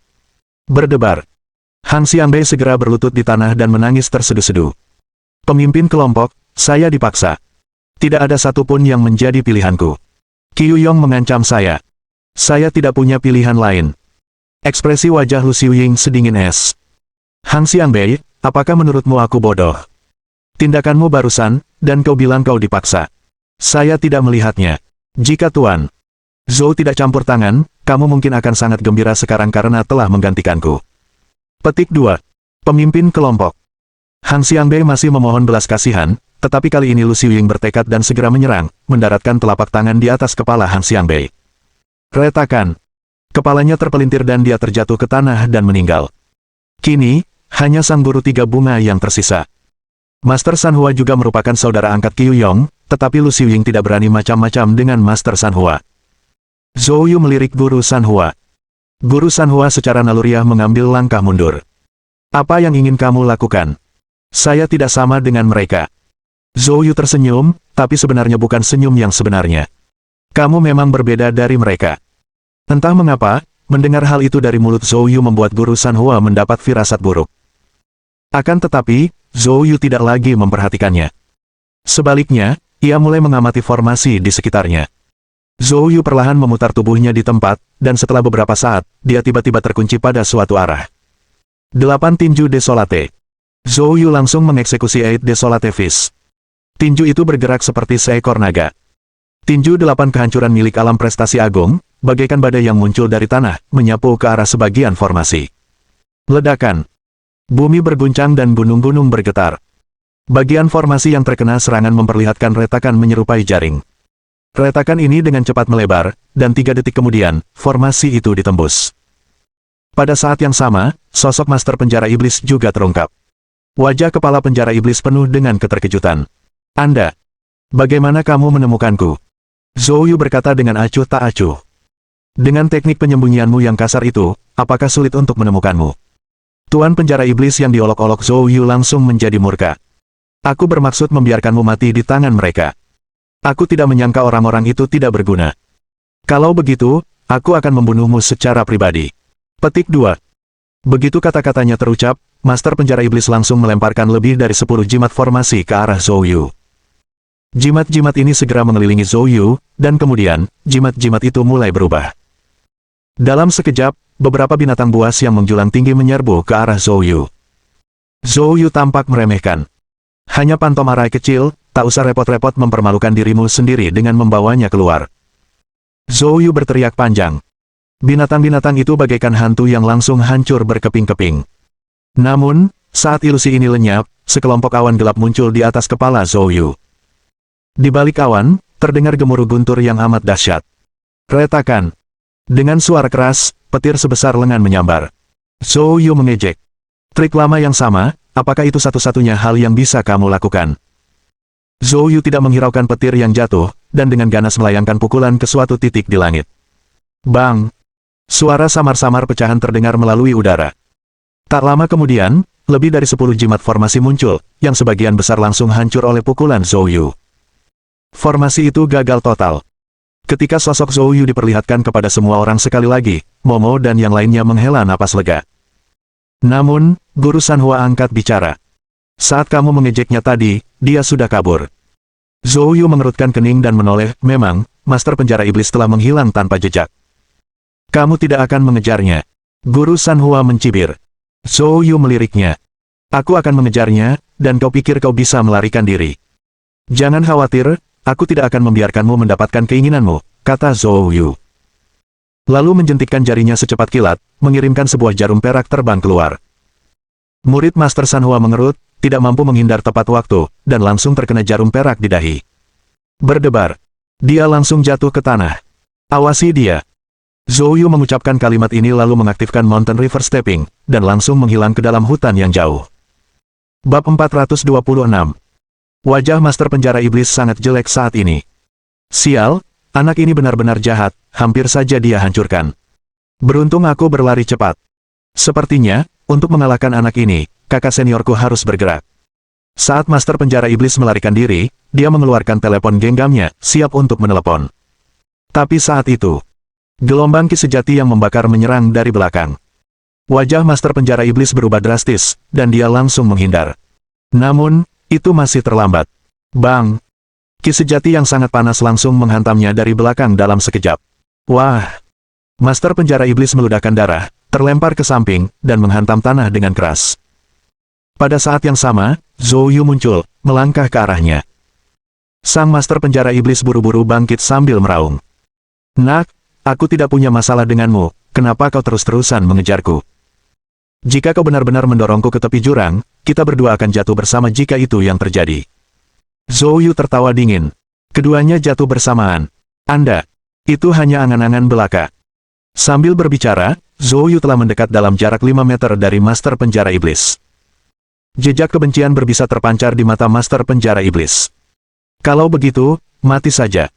Berdebar. Hang Xiangbei segera berlutut di tanah dan menangis tersedu-sedu. "Pemimpin kelompok, saya dipaksa. Tidak ada satupun yang menjadi pilihanku. Qiu Yong mengancam saya. Saya tidak punya pilihan lain." Ekspresi wajah Lu Xiuying sedingin es. "Hang Xiangbei, apakah menurutmu aku bodoh? Tindakanmu barusan, dan kau bilang kau dipaksa. Saya tidak melihatnya. Jika Tuan Zhou tidak campur tangan, kamu mungkin akan sangat gembira sekarang karena telah menggantikanku." Petik 2. Pemimpin kelompok. Hang Xiangbei masih memohon belas kasihan, tetapi kali ini Lu Xiuying bertekad dan segera menyerang, mendaratkan telapak tangan di atas kepala Hang Xiangbei. Retakan. Kepalanya terpelintir dan dia terjatuh ke tanah dan meninggal. Kini, hanya sang guru tiga bunga yang tersisa. Master Sanhua juga merupakan saudara angkat Qiu Yong, tetapi Lu Xiuying tidak berani macam-macam dengan Master Sanhua. Zhou Yu melirik Guru Sanhua. Guru Sanhua secara naluriah mengambil langkah mundur. Apa yang ingin kamu lakukan? Saya tidak sama dengan mereka. Zhou Yu tersenyum, tapi sebenarnya bukan senyum yang sebenarnya. Kamu memang berbeda dari mereka. Entah mengapa, mendengar hal itu dari mulut Zhou Yu membuat Guru Sanhua mendapat firasat buruk. Akan tetapi, Zhou Yu tidak lagi memperhatikannya. Sebaliknya, ia mulai mengamati formasi di sekitarnya. Zhou Yu perlahan memutar tubuhnya di tempat, dan setelah beberapa saat, dia tiba-tiba terkunci pada suatu arah. 8 tinju desolate. Zhou Yu langsung mengeksekusi 8 desolate fist. Tinju itu bergerak seperti seekor naga. Tinju 8 kehancuran milik alam prestasi agung, bagaikan badai yang muncul dari tanah, menyapu ke arah sebagian formasi. Ledakan. Bumi berguncang dan gunung-gunung bergetar. Bagian formasi yang terkena serangan memperlihatkan retakan menyerupai jaring. Retakan ini dengan cepat melebar, dan 3 detik kemudian, formasi itu ditembus. Pada saat yang sama, sosok Master Penjara Iblis juga terungkap. Wajah kepala penjara iblis penuh dengan keterkejutan. Anda, bagaimana kamu menemukanku? Zhou Yu berkata dengan acuh tak acuh. Dengan teknik penyembunyianmu yang kasar itu, apakah sulit untuk menemukanmu? Tuan penjara iblis yang diolok-olok Zhou Yu langsung menjadi murka. Aku bermaksud membiarkanmu mati di tangan mereka. Aku tidak menyangka orang-orang itu tidak berguna. Kalau begitu, aku akan membunuhmu secara pribadi. Petik 2. Begitu kata-katanya terucap, Master Penjara Iblis langsung melemparkan lebih dari 10 jimat formasi ke arah Zhou Yu. Jimat-jimat ini segera mengelilingi Zhou Yu, dan kemudian, jimat-jimat itu mulai berubah. Dalam sekejap, beberapa binatang buas yang menjulang tinggi menyerbu ke arah Zhou Yu. Zhou Yu tampak meremehkan. Hanya pantom arai kecil, tak usah repot-repot mempermalukan dirimu sendiri dengan membawanya keluar. Zhou Yu berteriak panjang. Binatang-binatang itu bagaikan hantu yang langsung hancur berkeping-keping. Namun, saat ilusi ini lenyap, sekelompok awan gelap muncul di atas kepala Zhou Yu. Di balik awan, terdengar gemuruh guntur yang amat dahsyat. Retakan. Dengan suara keras, petir sebesar lengan menyambar. Zhou Yu mengejek. Trik lama yang sama, apakah itu satu-satunya hal yang bisa kamu lakukan? Zhou Yu tidak menghiraukan petir yang jatuh, dan dengan ganas melayangkan pukulan ke suatu titik di langit. Bang! Suara samar-samar pecahan terdengar melalui udara. Tak lama kemudian, lebih dari 10 jimat formasi muncul, yang sebagian besar langsung hancur oleh pukulan Zhou Yu. Formasi itu gagal total. Ketika sosok Zhou Yu diperlihatkan kepada semua orang sekali lagi, Momo dan yang lainnya menghela napas lega. Namun, Guru Sanhua angkat bicara. Saat kamu mengejeknya tadi, dia sudah kabur. Zhou Yu mengerutkan kening dan menoleh, memang, Master Penjara Iblis telah menghilang tanpa jejak. Kamu tidak akan mengejarnya. Guru Sanhua mencibir. Zhou Yu meliriknya. Aku akan mengejarnya, dan kau pikir kau bisa melarikan diri. Jangan khawatir, aku tidak akan membiarkanmu mendapatkan keinginanmu, kata Zhou Yu. Lalu menjentikkan jarinya secepat kilat, mengirimkan sebuah jarum perak terbang keluar. Murid Master Sanhua mengerut, tidak mampu menghindar tepat waktu, dan langsung terkena jarum perak di dahi. Berdebar. Dia langsung jatuh ke tanah. Awasi dia. Zhou Yu mengucapkan kalimat ini lalu mengaktifkan Mountain River Stepping, dan langsung menghilang ke dalam hutan yang jauh. Bab 426. Wajah Master Penjara Iblis sangat jelek saat ini. Sial, anak ini benar-benar jahat, hampir saja dia hancurkan. Beruntung aku berlari cepat. Sepertinya, untuk mengalahkan anak ini, kakak seniorku harus bergerak. Saat Master Penjara Iblis melarikan diri, dia mengeluarkan telepon genggamnya, siap untuk menelepon. Tapi saat itu, gelombang ki sejati yang membakar menyerang dari belakang. Wajah Master Penjara Iblis berubah drastis, dan dia langsung menghindar. Namun, itu masih terlambat. Bang! Ki sejati yang sangat panas langsung menghantamnya dari belakang dalam sekejap. Wah! Master Penjara Iblis meludahkan darah, terlempar ke samping, dan menghantam tanah dengan keras. Pada saat yang sama, Zhou Yu muncul, melangkah ke arahnya. Sang Master Penjara Iblis buru-buru bangkit sambil meraung. Nak! Aku tidak punya masalah denganmu, kenapa kau terus-terusan mengejarku? Jika kau benar-benar mendorongku ke tepi jurang, kita berdua akan jatuh bersama jika itu yang terjadi. Zhou Yu tertawa dingin. Keduanya jatuh bersamaan. Anda, itu hanya angan-angan belaka. Sambil berbicara, Zhou Yu telah mendekat dalam jarak 5 meter dari Master Penjara Iblis. Jejak kebencian berbisa terpancar di mata Master Penjara Iblis. Kalau begitu, mati saja.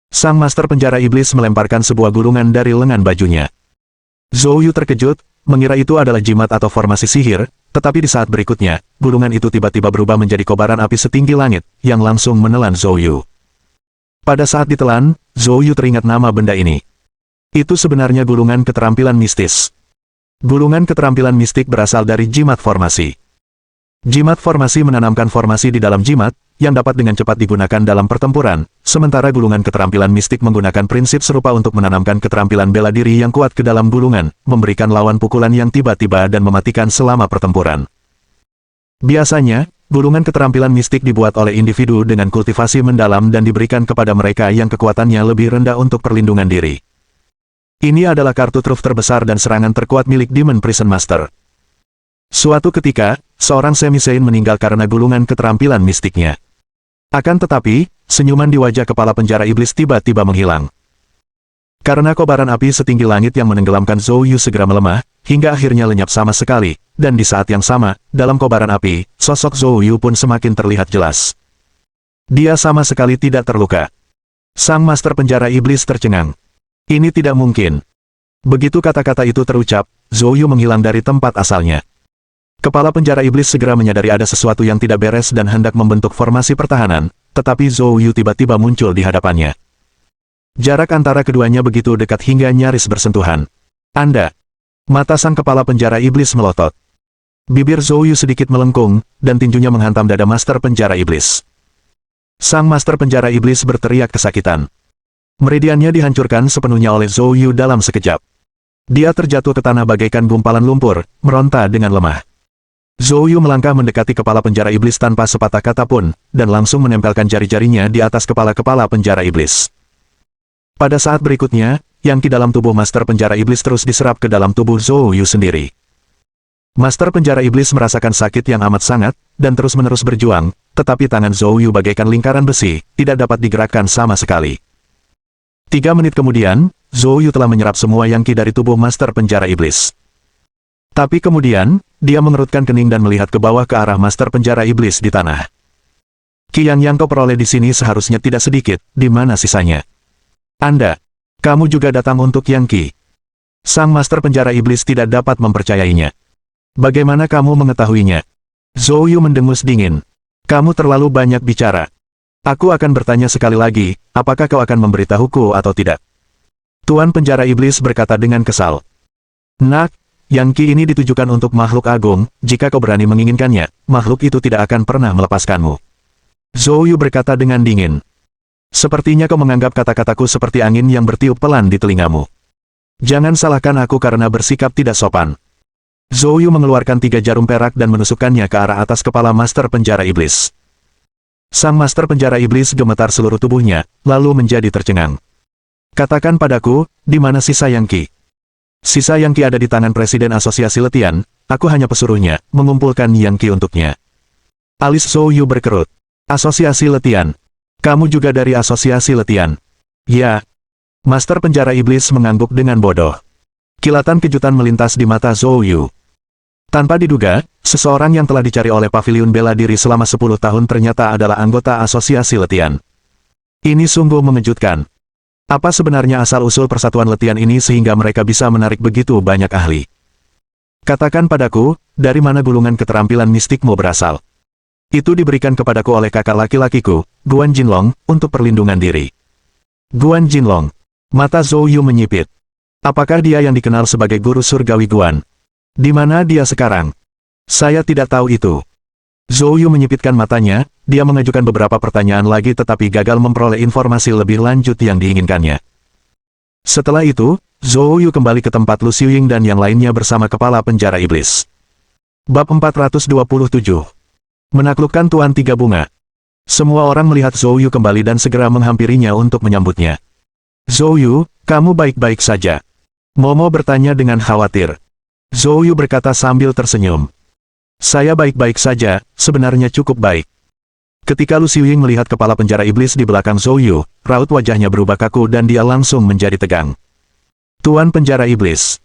Sang Master Penjara Iblis melemparkan sebuah gulungan dari lengan bajunya. Zhou Yu terkejut, mengira itu adalah jimat atau formasi sihir, tetapi di saat berikutnya, gulungan itu tiba-tiba berubah menjadi kobaran api setinggi langit, yang langsung menelan Zhou Yu. Pada saat ditelan, Zhou Yu teringat nama benda ini. Itu sebenarnya gulungan keterampilan mistis. Gulungan keterampilan mistik berasal dari jimat formasi. Jimat formasi menanamkan formasi di dalam jimat, yang dapat dengan cepat digunakan dalam pertempuran, sementara gulungan keterampilan mistik menggunakan prinsip serupa untuk menanamkan keterampilan bela diri yang kuat ke dalam gulungan, memberikan lawan pukulan yang tiba-tiba dan mematikan selama pertempuran. Biasanya, gulungan keterampilan mistik dibuat oleh individu dengan kultivasi mendalam dan diberikan kepada mereka yang kekuatannya lebih rendah untuk perlindungan diri. Ini adalah kartu truf terbesar dan serangan terkuat milik Demon Prison Master. Suatu ketika, seorang semi-saint meninggal karena gulungan keterampilan mistiknya. Akan tetapi, senyuman di wajah kepala penjara iblis tiba-tiba menghilang. Karena kobaran api setinggi langit yang menenggelamkan Zhou Yu segera melemah, hingga akhirnya lenyap sama sekali, dan di saat yang sama, dalam kobaran api, sosok Zhou Yu pun semakin terlihat jelas. Dia sama sekali tidak terluka. Sang Master Penjara Iblis tercengang. Ini tidak mungkin. Begitu kata-kata itu terucap, Zhou Yu menghilang dari tempat asalnya. Kepala penjara iblis segera menyadari ada sesuatu yang tidak beres dan hendak membentuk formasi pertahanan, tetapi Zhou Yu tiba-tiba muncul di hadapannya. Jarak antara keduanya begitu dekat hingga nyaris bersentuhan. Anda! Mata sang kepala penjara iblis melotot. Bibir Zhou Yu sedikit melengkung, dan tinjunya menghantam dada Master Penjara Iblis. Sang Master Penjara Iblis berteriak kesakitan. Meridiannya dihancurkan sepenuhnya oleh Zhou Yu dalam sekejap. Dia terjatuh ke tanah bagaikan gumpalan lumpur, meronta dengan lemah. Zhou Yu melangkah mendekati kepala penjara iblis tanpa sepatah kata pun, dan langsung menempelkan jari-jarinya di atas kepala-kepala penjara iblis. Pada saat berikutnya, yang ki dalam tubuh Master Penjara Iblis terus diserap ke dalam tubuh Zhou Yu sendiri. Master Penjara Iblis merasakan sakit yang amat sangat, dan terus-menerus berjuang, tetapi tangan Zhou Yu bagaikan lingkaran besi, tidak dapat digerakkan sama sekali. 3 menit kemudian, Zhou Yu telah menyerap semua yang ki dari tubuh Master Penjara Iblis. Tapi kemudian, dia mengerutkan kening dan melihat ke bawah ke arah Master Penjara Iblis di tanah. Ki yang kau peroleh di sini seharusnya tidak sedikit, di mana sisanya? Kamu juga datang untuk yang ki. Sang Master Penjara Iblis tidak dapat mempercayainya. Bagaimana kamu mengetahuinya? Zhou Yu mendengus dingin. Kamu terlalu banyak bicara. Aku akan bertanya sekali lagi, apakah kau akan memberitahuku atau tidak? Tuan Penjara Iblis berkata dengan kesal. Nak, yang ki ini ditujukan untuk makhluk agung, jika kau berani menginginkannya, makhluk itu tidak akan pernah melepaskanmu. Zhou Yu berkata dengan dingin. Sepertinya kau menganggap kata-kataku seperti angin yang bertiup pelan di telingamu. Jangan salahkan aku karena bersikap tidak sopan. Zhou Yu mengeluarkan 3 jarum perak dan menusukkannya ke arah atas kepala Master Penjara Iblis. Sang Master Penjara Iblis gemetar seluruh tubuhnya, lalu menjadi tercengang. Katakan padaku, di mana sisa yang ki? Sisa yang ki ada di tangan Presiden Asosiasi Letian, aku hanya pesuruhnya, mengumpulkan yang ki untuknya. Alis Zhou Yu berkerut. Asosiasi Letian. Kamu juga dari Asosiasi Letian? Ya. Master Penjara Iblis mengangguk dengan bodoh. Kilatan kejutan melintas di mata Zhou Yu. Tanpa diduga, seseorang yang telah dicari oleh Paviliun Bela Diri selama 10 tahun ternyata adalah anggota Asosiasi Letian. Ini sungguh mengejutkan. Apa sebenarnya asal-usul persatuan letian ini sehingga mereka bisa menarik begitu banyak ahli? Katakan padaku, dari mana gulungan keterampilan mistikmu berasal? Itu diberikan kepadaku oleh kakak laki-lakiku, Guan Jinlong, untuk perlindungan diri. Guan Jinlong. Mata Zhou Yu menyipit. Apakah dia yang dikenal sebagai guru surgawi Guan? Di mana dia sekarang? Saya tidak tahu itu. Zhou Yu menyipitkan matanya, dia mengajukan beberapa pertanyaan lagi tetapi gagal memperoleh informasi lebih lanjut yang diinginkannya. Setelah itu, Zhou Yu kembali ke tempat Lu Xiuying dan yang lainnya bersama kepala penjara iblis. Bab 427. Menaklukkan Tuan Tiga Bunga. Semua orang melihat Zhou Yu kembali dan segera menghampirinya untuk menyambutnya. Zhou Yu, kamu baik-baik saja? Momo bertanya dengan khawatir. Zhou Yu berkata sambil tersenyum. Saya baik-baik saja, sebenarnya cukup baik. Ketika Lu Xiuying melihat kepala penjara iblis di belakang Zhou Yu, raut wajahnya berubah kaku dan dia langsung menjadi tegang. Tuan Penjara Iblis.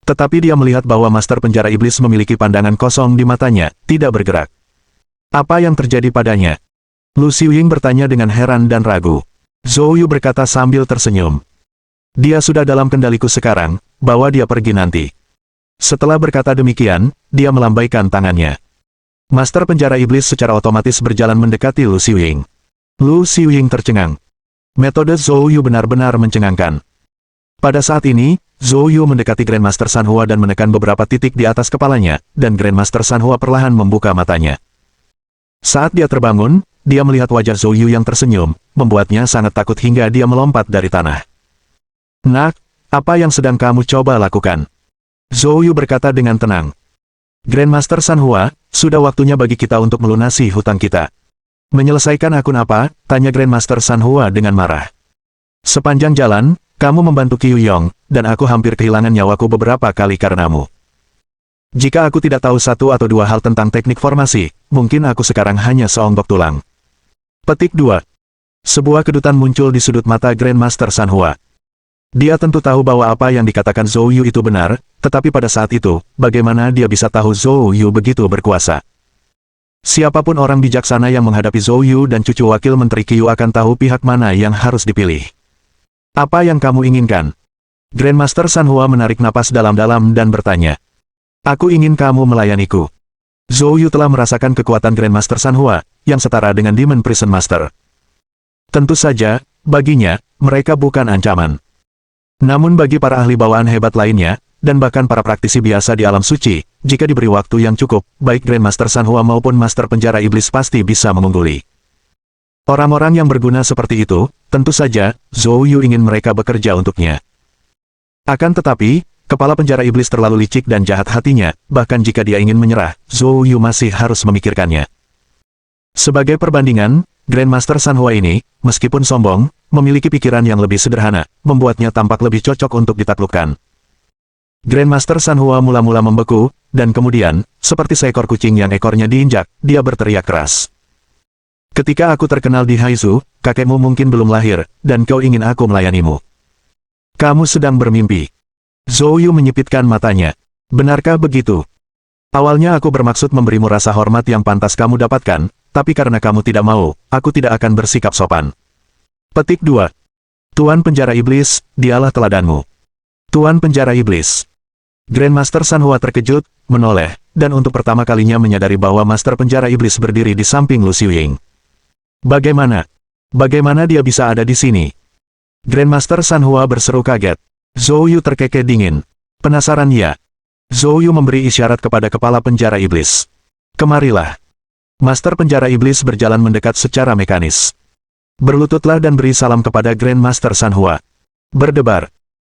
Tetapi dia melihat bahwa Master Penjara Iblis memiliki pandangan kosong di matanya, tidak bergerak. Apa yang terjadi padanya? Lu Xiuying bertanya dengan heran dan ragu. Zhou Yu berkata sambil tersenyum. Dia sudah dalam kendaliku sekarang, bawa dia pergi nanti. Setelah berkata demikian, dia melambaikan tangannya. Master Penjara Iblis secara otomatis berjalan mendekati Lu Xiuying. Lu Xiuying tercengang. Metode Zhou Yu benar-benar mencengangkan. Pada saat ini, Zhou Yu mendekati Grandmaster Sanhua dan menekan beberapa titik di atas kepalanya, dan Grandmaster Sanhua perlahan membuka matanya. Saat dia terbangun, dia melihat wajah Zhou Yu yang tersenyum, membuatnya sangat takut hingga dia melompat dari tanah. Nak, apa yang sedang kamu coba lakukan? Zhou Yu berkata dengan tenang. Grandmaster Sanhua, sudah waktunya bagi kita untuk melunasi hutang kita. Menyelesaikan akun apa? Tanya Grandmaster Sanhua dengan marah. Sepanjang jalan, kamu membantu Qiu Yong, dan aku hampir kehilangan nyawaku beberapa kali karenamu. Jika aku tidak tahu satu atau dua hal tentang teknik formasi, mungkin aku sekarang hanya seonggok tulang. Petik 2. Sebuah kedutan muncul di sudut mata Grandmaster Sanhua. Dia tentu tahu bahwa apa yang dikatakan Zhou Yu itu benar, tetapi pada saat itu, bagaimana dia bisa tahu Zhou Yu begitu berkuasa? Siapapun orang bijaksana yang menghadapi Zhou Yu dan cucu wakil Menteri Qiu akan tahu pihak mana yang harus dipilih. Apa yang kamu inginkan? Grandmaster Sanhua menarik napas dalam-dalam dan bertanya. Aku ingin kamu melayaniku. Zhou Yu telah merasakan kekuatan Grandmaster Sanhua, yang setara dengan Demon Prison Master. Tentu saja, baginya, mereka bukan ancaman. Namun bagi para ahli bawaan hebat lainnya, dan bahkan para praktisi biasa di alam suci, jika diberi waktu yang cukup, baik Grandmaster Sanhua maupun Master Penjara Iblis pasti bisa mengungguli. Orang-orang yang berguna seperti itu, tentu saja, Zhou Yu ingin mereka bekerja untuknya. Akan tetapi, kepala penjara iblis terlalu licik dan jahat hatinya, bahkan jika dia ingin menyerah, Zhou Yu masih harus memikirkannya. Sebagai perbandingan, Grandmaster Sanhua ini, meskipun sombong, memiliki pikiran yang lebih sederhana, membuatnya tampak lebih cocok untuk ditaklukkan. Grandmaster Sanhua mula-mula membeku, dan kemudian, seperti seekor kucing yang ekornya diinjak, dia berteriak keras. Ketika aku terkenal di Haizu, kakekmu mungkin belum lahir, dan kau ingin aku melayanimu. Kamu sedang bermimpi. Zhou Yu menyipitkan matanya. Benarkah begitu? Awalnya aku bermaksud memberimu rasa hormat yang pantas kamu dapatkan, tapi karena kamu tidak mau, aku tidak akan bersikap sopan. Petik 2. Tuan Penjara Iblis, dialah teladanmu. Tuan Penjara Iblis. Grandmaster Sanhua terkejut, menoleh, dan untuk pertama kalinya menyadari bahwa Master Penjara Iblis berdiri di samping Lu Xiuying. Bagaimana? Bagaimana dia bisa ada di sini? Grandmaster Sanhua berseru kaget. Zhou Yu terkekeh dingin. Penasaran ya? Zhou Yu memberi isyarat kepada kepala penjara iblis. Kemarilah. Master Penjara Iblis berjalan mendekat secara mekanis. Berlututlah dan beri salam kepada Grandmaster Sanhua. Berdebar.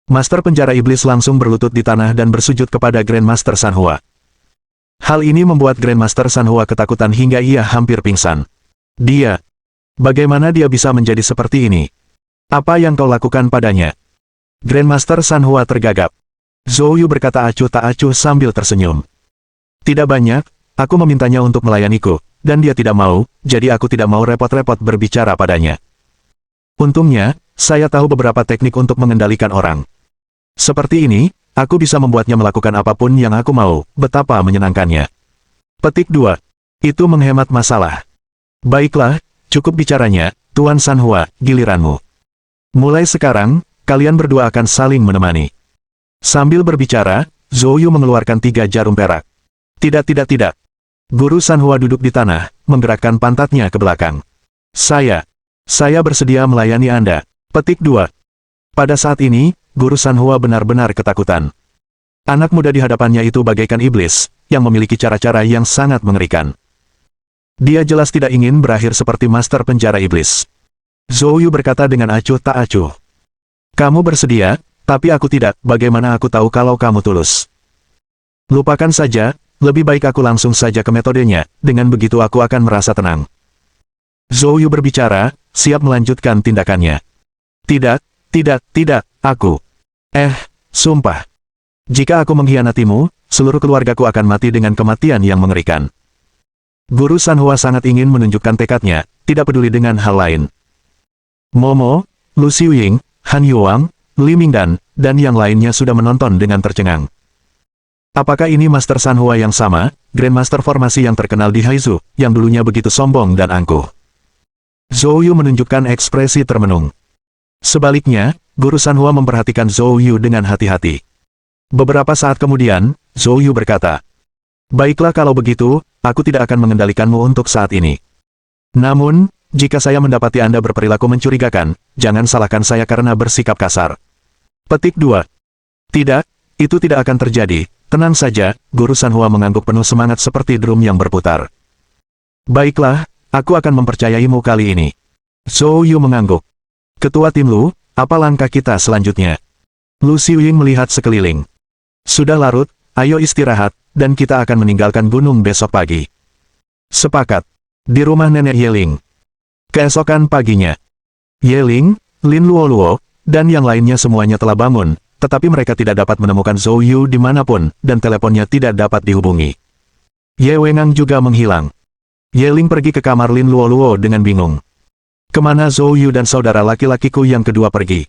Master Penjara Iblis langsung berlutut di tanah dan bersujud kepada Grandmaster Sanhua. Hal ini membuat Grandmaster Sanhua ketakutan hingga ia hampir pingsan. Dia. Bagaimana dia bisa menjadi seperti ini? Apa yang kau lakukan padanya? Grandmaster Sanhua tergagap. Zhou Yu berkata acuh tak acuh sambil tersenyum. Tidak banyak, aku memintanya untuk melayaniku, dan dia tidak mau, jadi aku tidak mau repot-repot berbicara padanya. Untungnya, saya tahu beberapa teknik untuk mengendalikan orang. Seperti ini, aku bisa membuatnya melakukan apapun yang aku mau, betapa menyenangkannya. Petik 2. Itu menghemat masalah. Baiklah, cukup bicaranya, Tuan Sanhua, giliranmu. Mulai sekarang, kalian berdua akan saling menemani. Sambil berbicara, Zhou Yu mengeluarkan 3 jarum perak. Tidak. Guru Sanhua duduk di tanah, menggerakkan pantatnya ke belakang. Saya bersedia melayani Anda. Petik 2. Pada saat ini, Guru Sanhua benar-benar ketakutan. Anak muda di hadapannya itu bagaikan iblis, yang memiliki cara-cara yang sangat mengerikan. Dia jelas tidak ingin berakhir seperti Master Penjara Iblis. Zhou Yu berkata dengan acuh tak acuh. Kamu bersedia, tapi aku tidak, bagaimana aku tahu kalau kamu tulus? Lupakan saja, lebih baik aku langsung saja ke metodenya, dengan begitu aku akan merasa tenang. Zhou Yu berbicara, siap melanjutkan tindakannya. Tidak, aku. Sumpah. Jika aku mengkhianatimu, seluruh keluargaku akan mati dengan kematian yang mengerikan. Guru Sanhua sangat ingin menunjukkan tekadnya, tidak peduli dengan hal lain. Momo, Lu Xiuying, Han Yuang, Li Mingdan, dan yang lainnya sudah menonton dengan tercengang. Apakah ini Master Sanhua yang sama, Grandmaster formasi yang terkenal di Haizu, yang dulunya begitu sombong dan angkuh? Zhou Yu menunjukkan ekspresi termenung. Sebaliknya, Guru Sanhua memperhatikan Zhou Yu dengan hati-hati. Beberapa saat kemudian, Zhou Yu berkata, "Baiklah kalau begitu, aku tidak akan mengendalikanmu untuk saat ini. Namun, jika saya mendapati Anda berperilaku mencurigakan, jangan salahkan saya karena bersikap kasar." Petik 2. Tidak, itu tidak akan terjadi. Tenang saja, Guru Sanhua mengangguk penuh semangat seperti drum yang berputar. "Baiklah, aku akan mempercayaimu kali ini." Zhou Yu mengangguk. "Ketua tim Lu, apa langkah kita selanjutnya?" Lu Xiuying melihat sekeliling. "Sudah larut, ayo istirahat, dan kita akan meninggalkan gunung besok pagi." Sepakat. Di rumah Nenek Yeling. Keesokan paginya, Yeling, Lin Luoluo, dan yang lainnya semuanya telah bangun, tetapi mereka tidak dapat menemukan Zhou Yu dimanapun, dan teleponnya tidak dapat dihubungi. Ye Wengang juga menghilang. Yeling pergi ke kamar Lin Luoluo dengan bingung. Kemana Zhou Yu dan saudara laki-lakiku yang kedua pergi?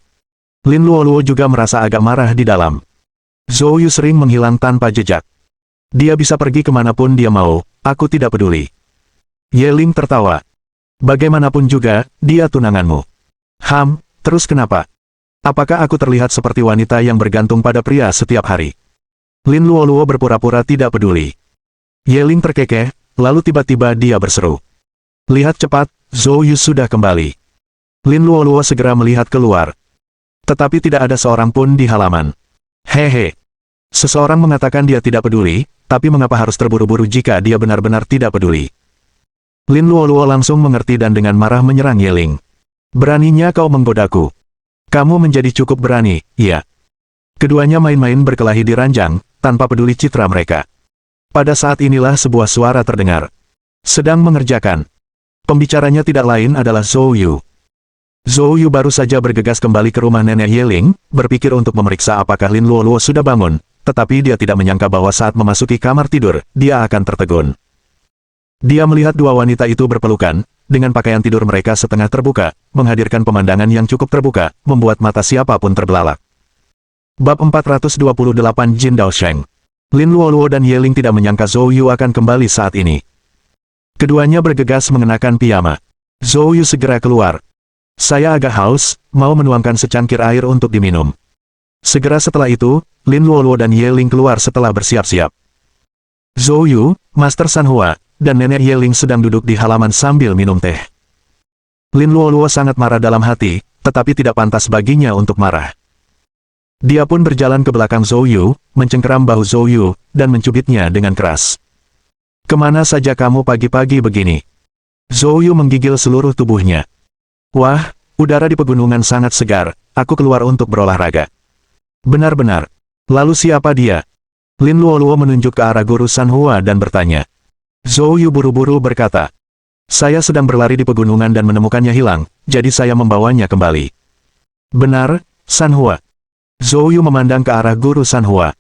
Lin Luoluo juga merasa agak marah di dalam. Zhou Yu sering menghilang tanpa jejak. Dia bisa pergi kemanapun dia mau, aku tidak peduli. Yeling tertawa. Bagaimanapun juga, dia tunanganmu. Terus kenapa? Apakah aku terlihat seperti wanita yang bergantung pada pria setiap hari? Lin Luoluo berpura-pura tidak peduli. Yeling terkekeh, lalu tiba-tiba dia berseru. Lihat cepat, Zhou Yu sudah kembali. Lin Luoluo segera melihat keluar. Tetapi tidak ada seorang pun di halaman. Hehe. Seseorang mengatakan dia tidak peduli, tapi mengapa harus terburu-buru jika dia benar-benar tidak peduli? Lin Luoluo langsung mengerti dan dengan marah menyerang Yeling. Beraninya kau menggodaku. Kamu menjadi cukup berani, iya. Keduanya main-main berkelahi di ranjang, tanpa peduli citra mereka. Pada saat inilah sebuah suara terdengar. Sedang mengerjakan. Pembicaranya tidak lain adalah Zhou Yu. Zhou Yu baru saja bergegas kembali ke rumah Nenek Yeling, berpikir untuk memeriksa apakah Lin Luoluo sudah bangun, tetapi dia tidak menyangka bahwa saat memasuki kamar tidur, dia akan tertegun. Dia melihat dua wanita itu berpelukan, dengan pakaian tidur mereka setengah terbuka, menghadirkan pemandangan yang cukup terbuka, membuat mata siapapun terbelalak. Bab 428 Jin Daosheng. Lin Luoluo dan Yeling tidak menyangka Zhou Yu akan kembali saat ini. Keduanya bergegas mengenakan piyama. Zhou Yu segera keluar. Saya agak haus, mau menuangkan secangkir air untuk diminum. Segera setelah itu, Lin Luoluo dan Yeling keluar setelah bersiap-siap. Zhou Yu, Master Sanhua, dan Nenek Yeling sedang duduk di halaman sambil minum teh. Lin Luoluo sangat marah dalam hati, tetapi tidak pantas baginya untuk marah. Dia pun berjalan ke belakang Zhou Yu, mencengkeram bahu Zhou Yu, dan mencubitnya dengan keras. Kemana saja kamu pagi-pagi begini? Zhou Yu menggigil seluruh tubuhnya. Wah, udara di pegunungan sangat segar, aku keluar untuk berolahraga. Benar-benar. Lalu siapa dia? Lin Luoluo menunjuk ke arah Guru Sanhua dan bertanya. Zhou Yu buru-buru berkata, saya sedang berlari di pegunungan dan menemukannya hilang, jadi saya membawanya kembali. Benar, Sanhua. Zhou Yu memandang ke arah Guru Sanhua.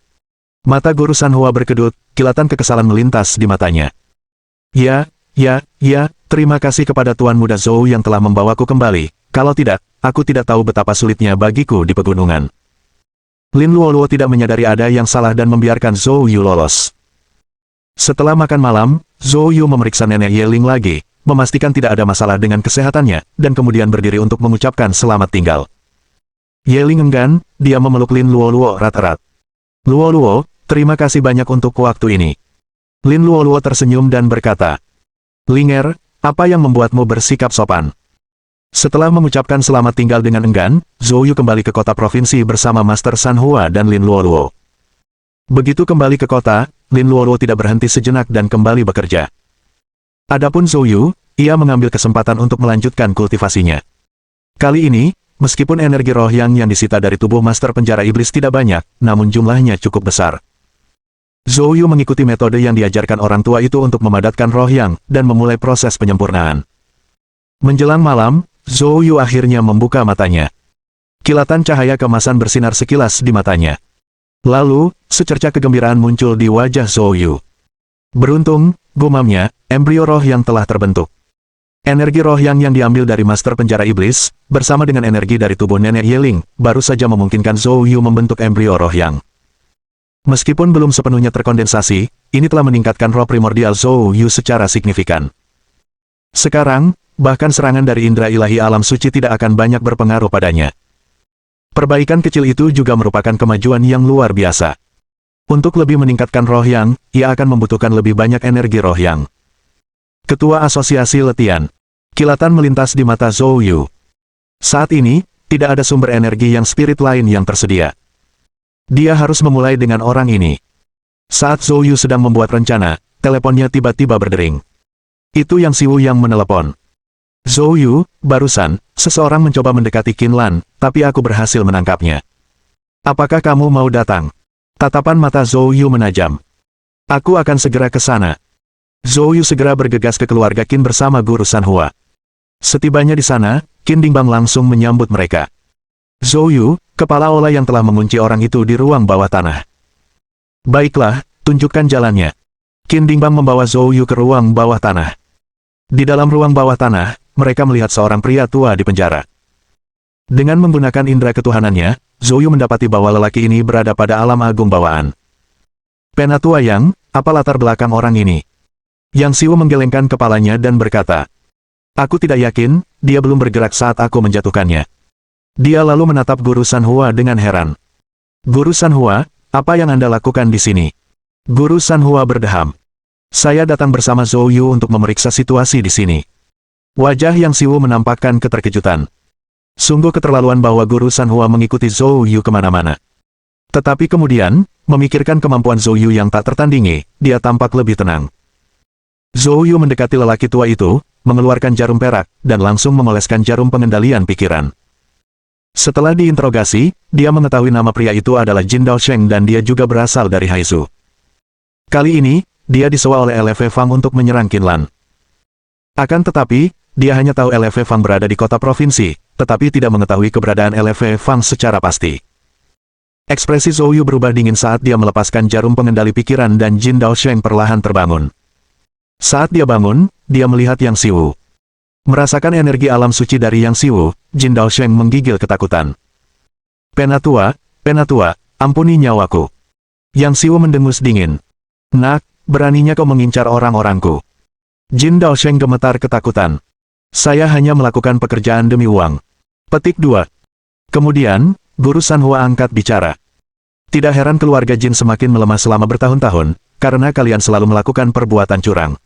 Mata Guru Sanhua berkedut, kilatan kekesalan melintas di matanya. Ya, terima kasih kepada Tuan Muda Zhou yang telah membawaku kembali, kalau tidak, aku tidak tahu betapa sulitnya bagiku di pegunungan. Lin Luoluo tidak menyadari ada yang salah dan membiarkan Zhou Yu lolos. Setelah makan malam, Zhou Yu memeriksa Nenek Yeling lagi, memastikan tidak ada masalah dengan kesehatannya, dan kemudian berdiri untuk mengucapkan selamat tinggal. Yeling enggan, dia memeluk Lin Luoluo erat-erat. Luoluo, terima kasih banyak untuk waktu ini. Lin Luoluo tersenyum dan berkata, Linger, apa yang membuatmu bersikap sopan? Setelah mengucapkan selamat tinggal dengan enggan, Zhou Yu kembali ke kota provinsi bersama Master Sanhua dan Lin Luoluo. Begitu kembali ke kota, Lin Luoluo tidak berhenti sejenak dan kembali bekerja. Adapun Zhou Yu, ia mengambil kesempatan untuk melanjutkan kultivasinya. Kali ini, meskipun energi roh yang disita dari tubuh Master Penjara Iblis tidak banyak, namun jumlahnya cukup besar. Zhou Yu mengikuti metode yang diajarkan orang tua itu untuk memadatkan roh yang, dan memulai proses penyempurnaan. Menjelang malam, Zhou Yu akhirnya membuka matanya. Kilatan cahaya keemasan bersinar sekilas di matanya. Lalu, secercah kegembiraan muncul di wajah Zhou Yu. Beruntung, gumamnya, embrio roh yang telah terbentuk. Energi roh yang diambil dari Master Penjara Iblis, bersama dengan energi dari tubuh Nenek Yeling, baru saja memungkinkan Zhou Yu membentuk embrio roh yang. Meskipun belum sepenuhnya terkondensasi, ini telah meningkatkan roh primordial Zhou Yu secara signifikan. Sekarang, bahkan serangan dari indera ilahi alam suci tidak akan banyak berpengaruh padanya. Perbaikan kecil itu juga merupakan kemajuan yang luar biasa. Untuk lebih meningkatkan roh yang, ia akan membutuhkan lebih banyak energi roh yang. Ketua Asosiasi Letian. Kilatan melintas di mata Zhou Yu. Saat ini, tidak ada sumber energi yang spirit lain yang tersedia. Dia harus memulai dengan orang ini. Saat Zhou Yu sedang membuat rencana, teleponnya tiba-tiba berdering. Itu Yang Siwu yang menelepon. Zhou Yu, barusan, seseorang mencoba mendekati Qin Lan, tapi aku berhasil menangkapnya. Apakah kamu mau datang? Tatapan mata Zhou Yu menajam. Aku akan segera ke sana. Zhou Yu segera bergegas ke keluarga Qin bersama Guru Sanhua. Setibanya di sana, Qin Dingbang langsung menyambut mereka. Zhou Yu, kepala olah yang telah mengunci orang itu di ruang bawah tanah. Baiklah, tunjukkan jalannya. Qin Dingbang membawa Zhou Yu ke ruang bawah tanah. Di dalam ruang bawah tanah, mereka melihat seorang pria tua di penjara. Dengan menggunakan indera ketuhanannya, Zhou Yu mendapati bahwa lelaki ini berada pada alam agung bawaan. Penatua Yang, apa latar belakang orang ini? Yang Siwu menggelengkan kepalanya dan berkata, aku tidak yakin, dia belum bergerak saat aku menjatuhkannya. Dia lalu menatap Guru Sanhua dengan heran. Guru Sanhua, apa yang Anda lakukan di sini? Guru Sanhua berdeham. Saya datang bersama Zhou Yu untuk memeriksa situasi di sini. Wajah Yang Siwu menampakkan keterkejutan. Sungguh keterlaluan bahwa Guru Sanhua mengikuti Zhou Yu kemana-mana. Tetapi kemudian, memikirkan kemampuan Zhou Yu yang tak tertandingi, dia tampak lebih tenang. Zhou Yu mendekati lelaki tua itu, mengeluarkan jarum perak, dan langsung mengoleskan jarum pengendalian pikiran. Setelah diinterogasi, dia mengetahui nama pria itu adalah Jin Daosheng dan dia juga berasal dari Haizu. Kali ini, dia disewa oleh LV Fang untuk menyerang Qin Lan. Akan tetapi, dia hanya tahu LV Fang berada di kota provinsi, tetapi tidak mengetahui keberadaan LV Fang secara pasti. Ekspresi Zhou Yu berubah dingin saat dia melepaskan jarum pengendali pikiran dan Jin Daosheng perlahan terbangun. Saat dia bangun, dia melihat Yang Siwu. Merasakan energi alam suci dari Yang Siwu, Jin Daosheng menggigil ketakutan. Penatua, ampuni nyawaku. Yang Siwu mendengus dingin. Nak, beraninya kau mengincar orang-orangku. Jin Daosheng gemetar ketakutan. Saya hanya melakukan pekerjaan demi uang. Petik 2. Kemudian, Guru Sanhua angkat bicara. Tidak heran keluarga Jin semakin melemah selama bertahun-tahun, karena kalian selalu melakukan perbuatan curang.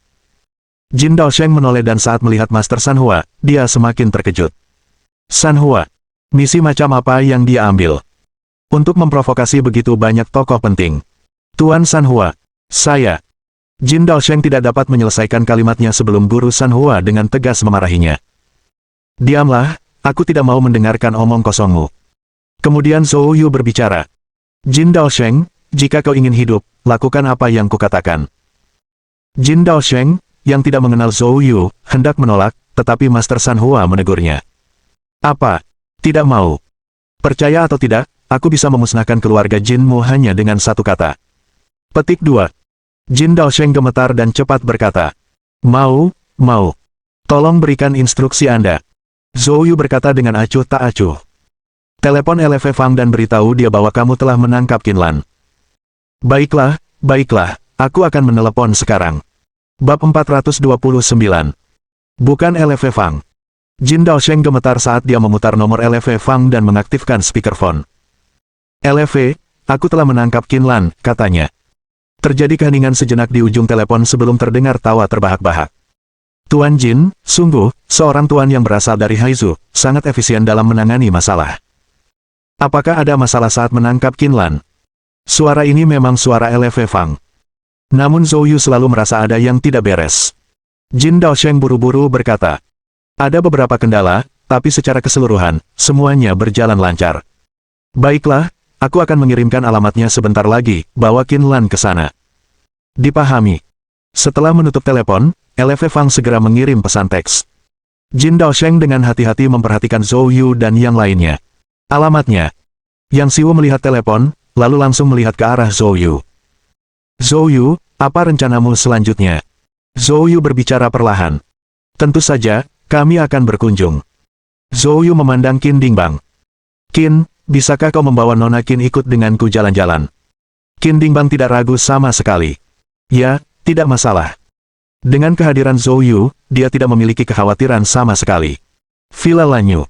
Jin Daosheng menoleh dan saat melihat Master Sanhua, dia semakin terkejut. Sanhua, misi macam apa yang dia ambil? Untuk memprovokasi begitu banyak tokoh penting. Tuan Sanhua, saya. Jin Daosheng tidak dapat menyelesaikan kalimatnya sebelum Guru Sanhua dengan tegas memarahinya. Diamlah, aku tidak mau mendengarkan omong kosongmu. Kemudian Zhou Yu berbicara. Jin Daosheng, jika kau ingin hidup, lakukan apa yang kukatakan. Jin Daosheng, yang tidak mengenal Zhou Yu, hendak menolak, tetapi Master Sanhua menegurnya. Apa? Tidak mau. Percaya atau tidak, aku bisa memusnahkan keluarga Jinmu hanya dengan satu kata. Petik 2. Jin Daosheng gemetar dan cepat berkata. Mau. Tolong berikan instruksi Anda. Zhou Yu berkata dengan acuh tak acuh. Telepon LV Fang dan beritahu dia bahwa kamu telah menangkap Qin Lan. Baiklah, aku akan menelepon sekarang. Bab 429. Bukan LV Fang. Jin Daosheng gemetar saat dia memutar nomor LV Fang dan mengaktifkan speakerphone. LV, aku telah menangkap Qin Lan, katanya. Terjadi keheningan sejenak di ujung telepon sebelum terdengar tawa terbahak-bahak. Tuan Jin, sungguh, seorang tuan yang berasal dari Haizu, sangat efisien dalam menangani masalah. Apakah ada masalah saat menangkap Qin Lan? Suara ini memang suara LV Fang. Namun Zhou Yu selalu merasa ada yang tidak beres. Jin Daosheng buru-buru berkata. Ada beberapa kendala, tapi secara keseluruhan, semuanya berjalan lancar. Baiklah, aku akan mengirimkan alamatnya sebentar lagi, bawa Qin Lan ke sana. Dipahami. Setelah menutup telepon, LV Fang segera mengirim pesan teks. Jin Daosheng dengan hati-hati memperhatikan Zhou Yu dan yang lainnya. Alamatnya. Yang Siwu melihat telepon, lalu langsung melihat ke arah Zhou Yu. Zhou Yu, apa rencanamu selanjutnya? Zhou Yu berbicara perlahan. Tentu saja, kami akan berkunjung. Zhou Yu memandang Qin Dingbang. Qin, bisakah kau membawa Nona Qin ikut denganku jalan-jalan? Qin Dingbang tidak ragu sama sekali. Ya, tidak masalah. Dengan kehadiran Zhou Yu, dia tidak memiliki kekhawatiran sama sekali. Villa Lanyu.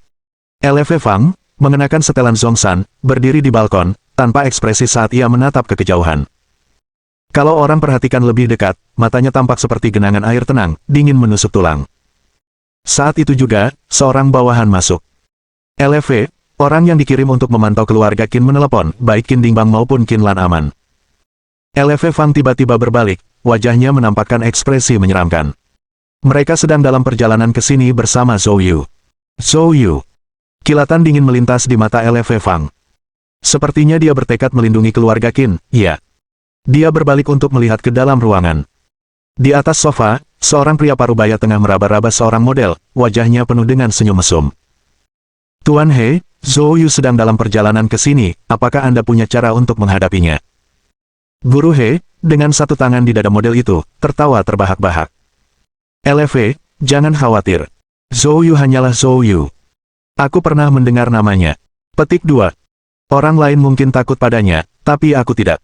LV Fang, mengenakan setelan Zhongshan, berdiri di balkon, tanpa ekspresi saat ia menatap ke kejauhan. Kalau orang perhatikan lebih dekat, matanya tampak seperti genangan air tenang, dingin menusuk tulang. Saat itu juga, seorang bawahan masuk. LV, orang yang dikirim untuk memantau keluarga Qin menelepon, baik Qin Dingbang maupun Qin Lan aman. LV Fang tiba-tiba berbalik, wajahnya menampakkan ekspresi menyeramkan. Mereka sedang dalam perjalanan ke sini bersama Zhou Yu. Zhou Yu. Kilatan dingin melintas di mata LV Fang. Sepertinya dia bertekad melindungi keluarga Qin, iya. Dia berbalik untuk melihat ke dalam ruangan. Di atas sofa, seorang pria parubaya tengah meraba-raba seorang model, wajahnya penuh dengan senyum mesum. Tuan He, Zhou Yu sedang dalam perjalanan ke sini, apakah Anda punya cara untuk menghadapinya? Guru He, dengan satu tangan di dada model itu, tertawa terbahak-bahak. LV, jangan khawatir. Zhou Yu hanyalah Zhou Yu. Aku pernah mendengar namanya. Petik 2. Orang lain mungkin takut padanya, tapi aku tidak.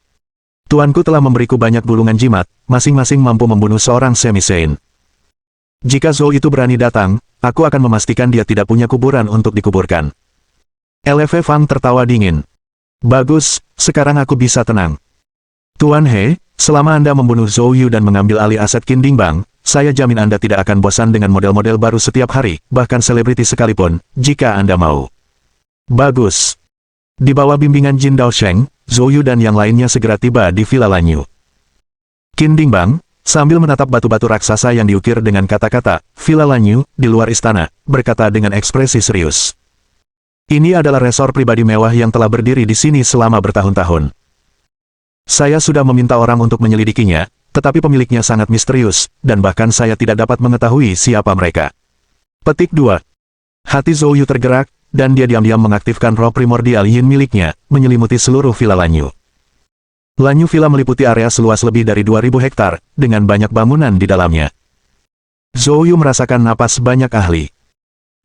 Tuanku telah memberiku banyak bulungan jimat, masing-masing mampu membunuh seorang semi-saint. Jika Zhou itu berani datang, aku akan memastikan dia tidak punya kuburan untuk dikuburkan. LV Fang tertawa dingin. Bagus, sekarang aku bisa tenang. Tuan He, selama Anda membunuh Zhou Yu dan mengambil alih aset Qin Dingbang, saya jamin Anda tidak akan bosan dengan model-model baru setiap hari, bahkan selebriti sekalipun, jika Anda mau. Bagus. Di bawah bimbingan Jin Daosheng, Zhou Yu dan yang lainnya segera tiba di Villa Lanyu. Qin Dingbang, sambil menatap batu-batu raksasa yang diukir dengan kata-kata, Villa Lanyu, di luar istana, berkata dengan ekspresi serius. Ini adalah resor pribadi mewah yang telah berdiri di sini selama bertahun-tahun. Saya sudah meminta orang untuk menyelidikinya, tetapi pemiliknya sangat misterius, dan bahkan saya tidak dapat mengetahui siapa mereka. Petik 2. Hati Zhou Yu tergerak, dan dia diam-diam mengaktifkan roh primordial yin miliknya, menyelimuti seluruh Villa Lanyu. Lanyu Villa meliputi area seluas lebih dari 2000 hektar, dengan banyak bangunan di dalamnya. Zhou Yu merasakan napas banyak ahli.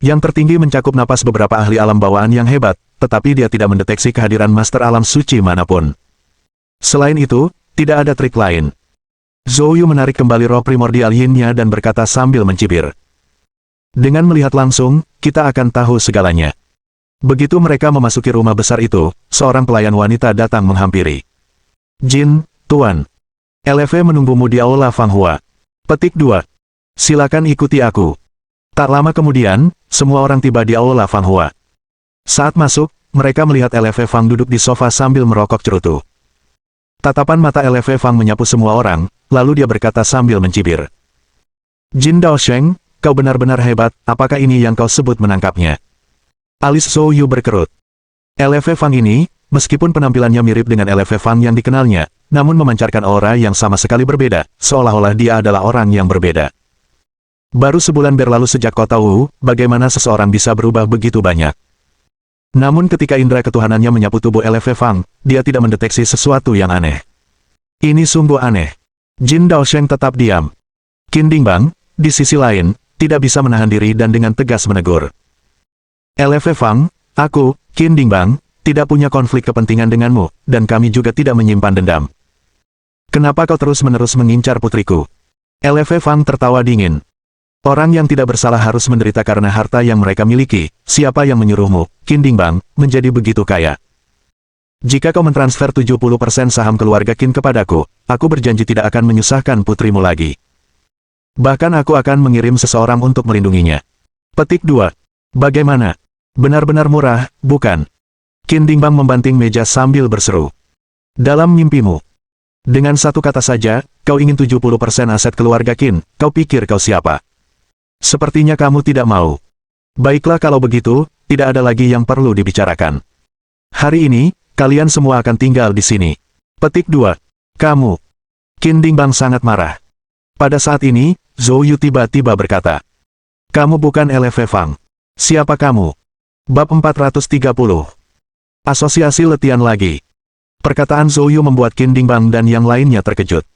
Yang tertinggi mencakup napas beberapa ahli alam bawaan yang hebat, tetapi dia tidak mendeteksi kehadiran master alam suci manapun. Selain itu, tidak ada trik lain. Zhou Yu menarik kembali roh primordial yin-nya dan berkata sambil mencibir. Dengan melihat langsung, kita akan tahu segalanya. Begitu mereka memasuki rumah besar itu, seorang pelayan wanita datang menghampiri. Jin, Tuan. LV menunggumu di Aula Fanghua. Petik 2. Silakan ikuti aku. Tak lama kemudian, semua orang tiba di Aula Fanghua. Saat masuk, mereka melihat LV Fang duduk di sofa sambil merokok cerutu. Tatapan mata LV Fang menyapu semua orang, lalu dia berkata sambil mencibir. Jin Daosheng, kau benar-benar hebat, apakah ini yang kau sebut menangkapnya? Alis Zhou Yu berkerut. LV Fang ini, meskipun penampilannya mirip dengan LV Fang yang dikenalnya, namun memancarkan aura yang sama sekali berbeda, seolah-olah dia adalah orang yang berbeda. Baru sebulan berlalu sejak kau tahu, bagaimana seseorang bisa berubah begitu banyak. Namun ketika indera ketuhanannya menyapu tubuh LV Fang, dia tidak mendeteksi sesuatu yang aneh. Ini sungguh aneh. Jin Daosheng tetap diam. Qin Dingbang, di sisi lain, tidak bisa menahan diri dan dengan tegas menegur. LV Fang, aku, Qin Dingbang, tidak punya konflik kepentingan denganmu, dan kami juga tidak menyimpan dendam. Kenapa kau terus-menerus mengincar putriku? LV Fang tertawa dingin. Orang yang tidak bersalah harus menderita karena harta yang mereka miliki. Siapa yang menyuruhmu, Qin Dingbang, menjadi begitu kaya? Jika kau mentransfer 70% saham keluarga Qin kepadaku, aku berjanji tidak akan menyusahkan putrimu lagi. Bahkan aku akan mengirim seseorang untuk melindunginya. Petik 2. Bagaimana? Benar-benar murah, bukan? Qin Dingbang membanting meja sambil berseru. Dalam mimpimu. Dengan satu kata saja, kau ingin 70% aset keluarga Qin, kau pikir kau siapa? Sepertinya kamu tidak mau. Baiklah kalau begitu, tidak ada lagi yang perlu dibicarakan. Hari ini, kalian semua akan tinggal di sini. Petik 2. Kamu. Qin Dingbang sangat marah. Pada saat ini, Zhou Yu tiba-tiba berkata. Kamu bukan LV Fang. Siapa kamu? Bab 430. Asosiasi letihan lagi. Perkataan Zhou Yu membuat Qin Dingbang dan yang lainnya terkejut.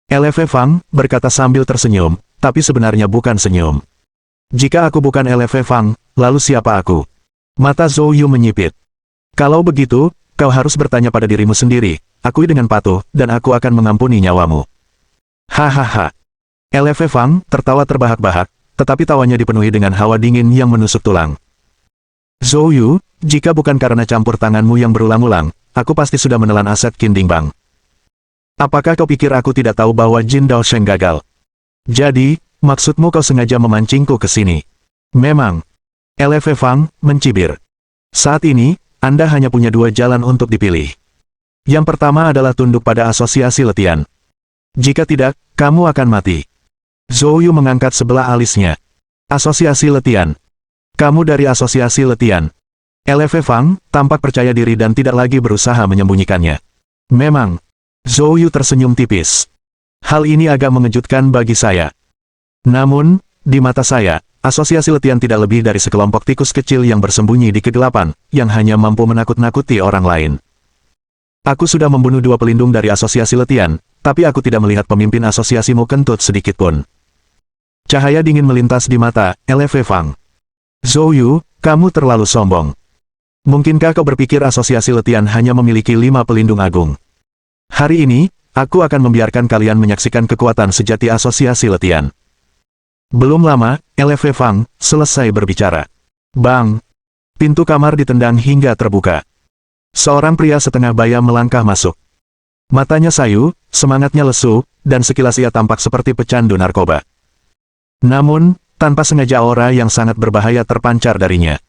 LV Fang, berkata sambil tersenyum, tapi sebenarnya bukan senyum. Jika aku bukan LV Fang, lalu siapa aku? Mata Zhou Yu menyipit. Kalau begitu, kau harus bertanya pada dirimu sendiri, akui dengan patuh, dan aku akan mengampuni nyawamu. Hahaha. LV Fang tertawa terbahak-bahak, tetapi tawanya dipenuhi dengan hawa dingin yang menusuk tulang. Zhou Yu, jika bukan karena campur tanganmu yang berulang-ulang, aku pasti sudah menelan aset Qin Dingbang. Apakah kau pikir aku tidak tahu bahwa Jin Daosheng gagal? Jadi, maksudmu kau sengaja memancingku ke sini? Memang. LV Fang mencibir. Saat ini, Anda hanya punya dua jalan untuk dipilih. Yang pertama adalah tunduk pada asosiasi letian. Jika tidak, kamu akan mati. Zhou Yu mengangkat sebelah alisnya. Asosiasi letian. Kamu dari asosiasi letian. LV Fang tampak percaya diri dan tidak lagi berusaha menyembunyikannya. Memang. Zhou Yu tersenyum tipis. Hal ini agak mengejutkan bagi saya. Namun, di mata saya, asosiasi letian tidak lebih dari sekelompok tikus kecil yang bersembunyi di kegelapan, yang hanya mampu menakut-nakuti orang lain. Aku sudah membunuh dua pelindung dari asosiasi letian, tapi aku tidak melihat pemimpin asosiasimu kentut sedikitpun. Cahaya dingin melintas di mata LV Fang. Zhou Yu, kamu terlalu sombong. Mungkinkah kau berpikir asosiasi letian hanya memiliki 5 pelindung agung? Hari ini, aku akan membiarkan kalian menyaksikan kekuatan sejati asosiasi letian. Belum lama, LV Fang selesai berbicara. Bang! Pintu kamar ditendang hingga terbuka. Seorang pria setengah baya melangkah masuk. Matanya sayu, semangatnya lesu, dan sekilas ia tampak seperti pecandu narkoba. Namun, tanpa sengaja aura yang sangat berbahaya terpancar darinya.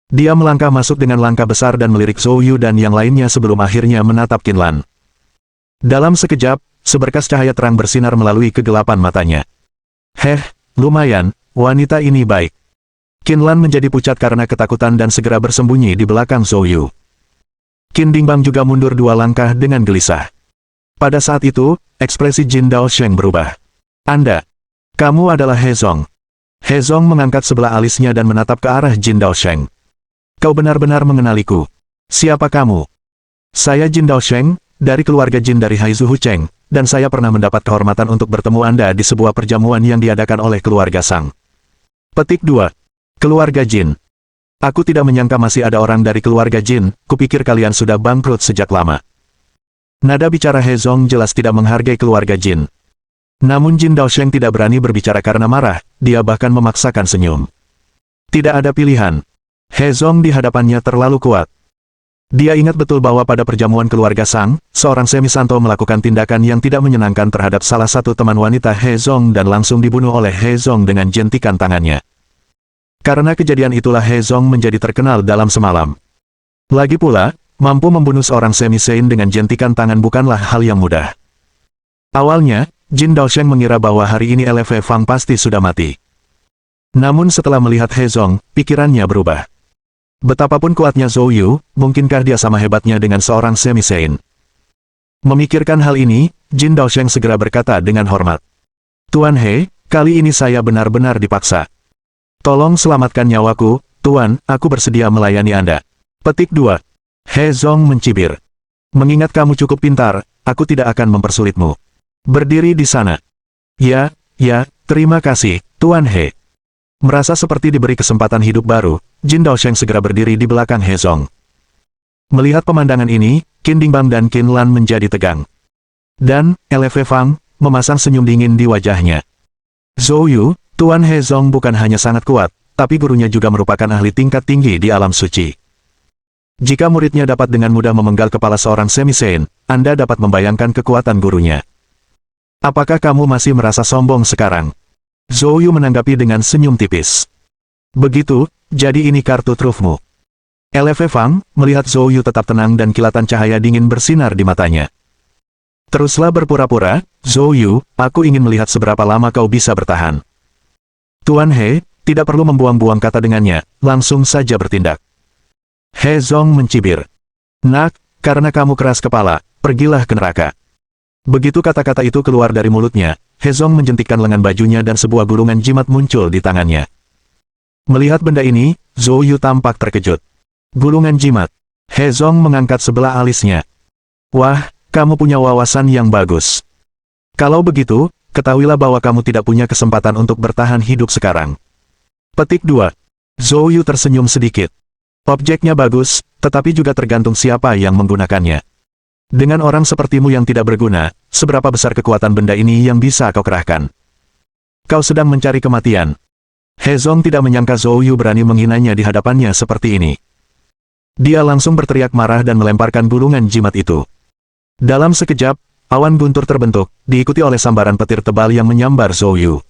Dia melangkah masuk dengan langkah besar dan melirik Zhou Yu dan yang lainnya sebelum akhirnya menatap Qin Lan. Dalam sekejap, seberkas cahaya terang bersinar melalui kegelapan matanya. Lumayan, wanita ini baik. Qin Lan menjadi pucat karena ketakutan dan segera bersembunyi di belakang Zhou Yu. Qin Dingbang juga mundur 2 langkah dengan gelisah. Pada saat itu, ekspresi Jin Daosheng berubah. Kamu adalah He Zong. He Zong mengangkat sebelah alisnya dan menatap ke arah Jin Daosheng. Kau benar-benar mengenaliku. Siapa kamu? Saya Jin Daosheng, dari keluarga Jin dari Haizu Hucheng, dan saya pernah mendapat kehormatan untuk bertemu Anda di sebuah perjamuan yang diadakan oleh keluarga Sang. Petik 2. Keluarga Jin. Aku tidak menyangka masih ada orang dari keluarga Jin, kupikir kalian sudah bangkrut sejak lama. Nada bicara He Zong jelas tidak menghargai keluarga Jin. Namun Jin Daosheng tidak berani berbicara karena marah, dia bahkan memaksakan senyum. Tidak ada pilihan. He Zong di hadapannya terlalu kuat. Dia ingat betul bahwa pada perjamuan keluarga Sang, seorang semisanto melakukan tindakan yang tidak menyenangkan terhadap salah satu teman wanita He Zong dan langsung dibunuh oleh He Zong dengan jentikan tangannya. Karena kejadian itulah He Zong menjadi terkenal dalam semalam. Lagi pula, mampu membunuh seorang semi-saint dengan jentikan tangan bukanlah hal yang mudah. Awalnya, Jin Daosheng mengira bahwa hari ini LV Fang pasti sudah mati. Namun setelah melihat He Zong, pikirannya berubah. Betapapun kuatnya Zhou Yu, mungkinkah dia sama hebatnya dengan seorang semi-saint? Memikirkan hal ini, Jin Daosheng segera berkata dengan hormat. Tuan He, kali ini saya benar-benar dipaksa. Tolong selamatkan nyawaku, Tuan, aku bersedia melayani Anda. Petik 2. He Zong mencibir. Mengingat kamu cukup pintar, aku tidak akan mempersulitmu. Berdiri di sana. Ya, terima kasih, Tuan He. Merasa seperti diberi kesempatan hidup baru, Jin Daosheng segera berdiri di belakang He Zong. Melihat pemandangan ini, Qin Dingbang dan Qin Lan menjadi tegang. Dan, LV Fang, memasang senyum dingin di wajahnya. Zhou Yu, Tuan He Zong bukan hanya sangat kuat, tapi gurunya juga merupakan ahli tingkat tinggi di alam suci. Jika muridnya dapat dengan mudah memenggal kepala seorang semi-saint, Anda dapat membayangkan kekuatan gurunya. Apakah kamu masih merasa sombong sekarang? Zhou Yu menanggapi dengan senyum tipis. Begitu, jadi ini kartu trufmu. LV Fang, melihat Zhou Yu tetap tenang dan kilatan cahaya dingin bersinar di matanya. Teruslah berpura-pura, Zhou Yu, aku ingin melihat seberapa lama kau bisa bertahan. Tuan He, tidak perlu membuang-buang kata dengannya, langsung saja bertindak. He Zong mencibir. Nak, karena kamu keras kepala, pergilah ke neraka. Begitu kata-kata itu keluar dari mulutnya, He Zong menjentikkan lengan bajunya dan sebuah gulungan jimat muncul di tangannya. Melihat benda ini, Zhou Yu tampak terkejut. Gulungan jimat. He Zong mengangkat sebelah alisnya. Wah, kamu punya wawasan yang bagus. Kalau begitu, ketahuilah bahwa kamu tidak punya kesempatan untuk bertahan hidup sekarang. Petik 2. Zhou Yu tersenyum sedikit. Objeknya bagus, tetapi juga tergantung siapa yang menggunakannya. Dengan orang sepertimu yang tidak berguna, seberapa besar kekuatan benda ini yang bisa kau kerahkan? Kau sedang mencari kematian. He Zong tidak menyangka Zhou Yu berani menghinanya di hadapannya seperti ini. Dia langsung berteriak marah dan melemparkan gulungan jimat itu. Dalam sekejap, awan guntur terbentuk, diikuti oleh sambaran petir tebal yang menyambar Zhou Yu.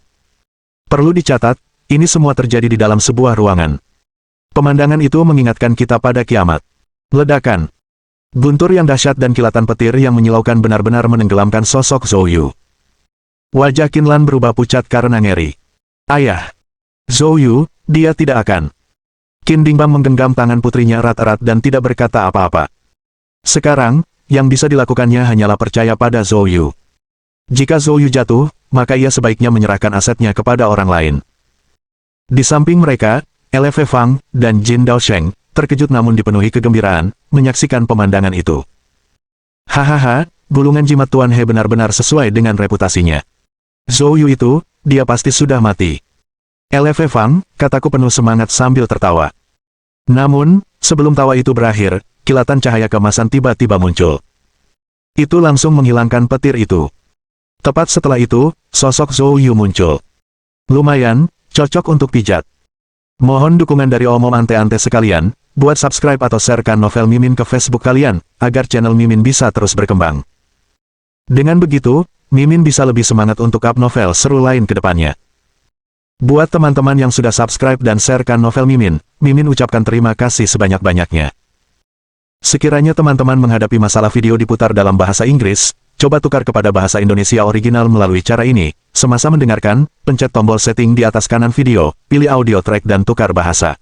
Perlu dicatat, ini semua terjadi di dalam sebuah ruangan. Pemandangan itu mengingatkan kita pada kiamat. Ledakan. Guntur yang dahsyat dan kilatan petir yang menyilaukan benar-benar menenggelamkan sosok Zhou Yu. Wajah Qin Lan berubah pucat karena ngeri. Ayah! Zhou Yu, dia tidak akan. Qin Dingbam menggenggam tangan putrinya erat-erat dan tidak berkata apa-apa. Sekarang, yang bisa dilakukannya hanyalah percaya pada Zhou Yu. Jika Zhou Yu jatuh, maka ia sebaiknya menyerahkan asetnya kepada orang lain. Di samping mereka, Le Fei Fang dan Jin Daosheng terkejut namun dipenuhi kegembiraan, menyaksikan pemandangan itu. Hahaha, gulungan jimat Tuan He benar-benar sesuai dengan reputasinya. Zhou Yu itu, dia pasti sudah mati. Le Fei Fang, kataku penuh semangat sambil tertawa. Namun, sebelum tawa itu berakhir, kilatan cahaya keemasan tiba-tiba muncul. Itu langsung menghilangkan petir itu. Tepat setelah itu, sosok Zhou Yu muncul. Lumayan, cocok untuk pijat. Mohon dukungan dari omom ante-ante sekalian, buat subscribe atau sharekan novel Mimin ke Facebook kalian, agar channel Mimin bisa terus berkembang. Dengan begitu, Mimin bisa lebih semangat untuk up novel seru lain ke depannya. Buat teman-teman yang sudah subscribe dan sharekan novel Mimin, Mimin ucapkan terima kasih sebanyak-banyaknya. Sekiranya teman-teman menghadapi masalah video diputar dalam bahasa Inggris, coba tukar kepada bahasa Indonesia original melalui cara ini. Semasa mendengarkan, pencet tombol setting di atas kanan video, pilih audio track dan tukar bahasa.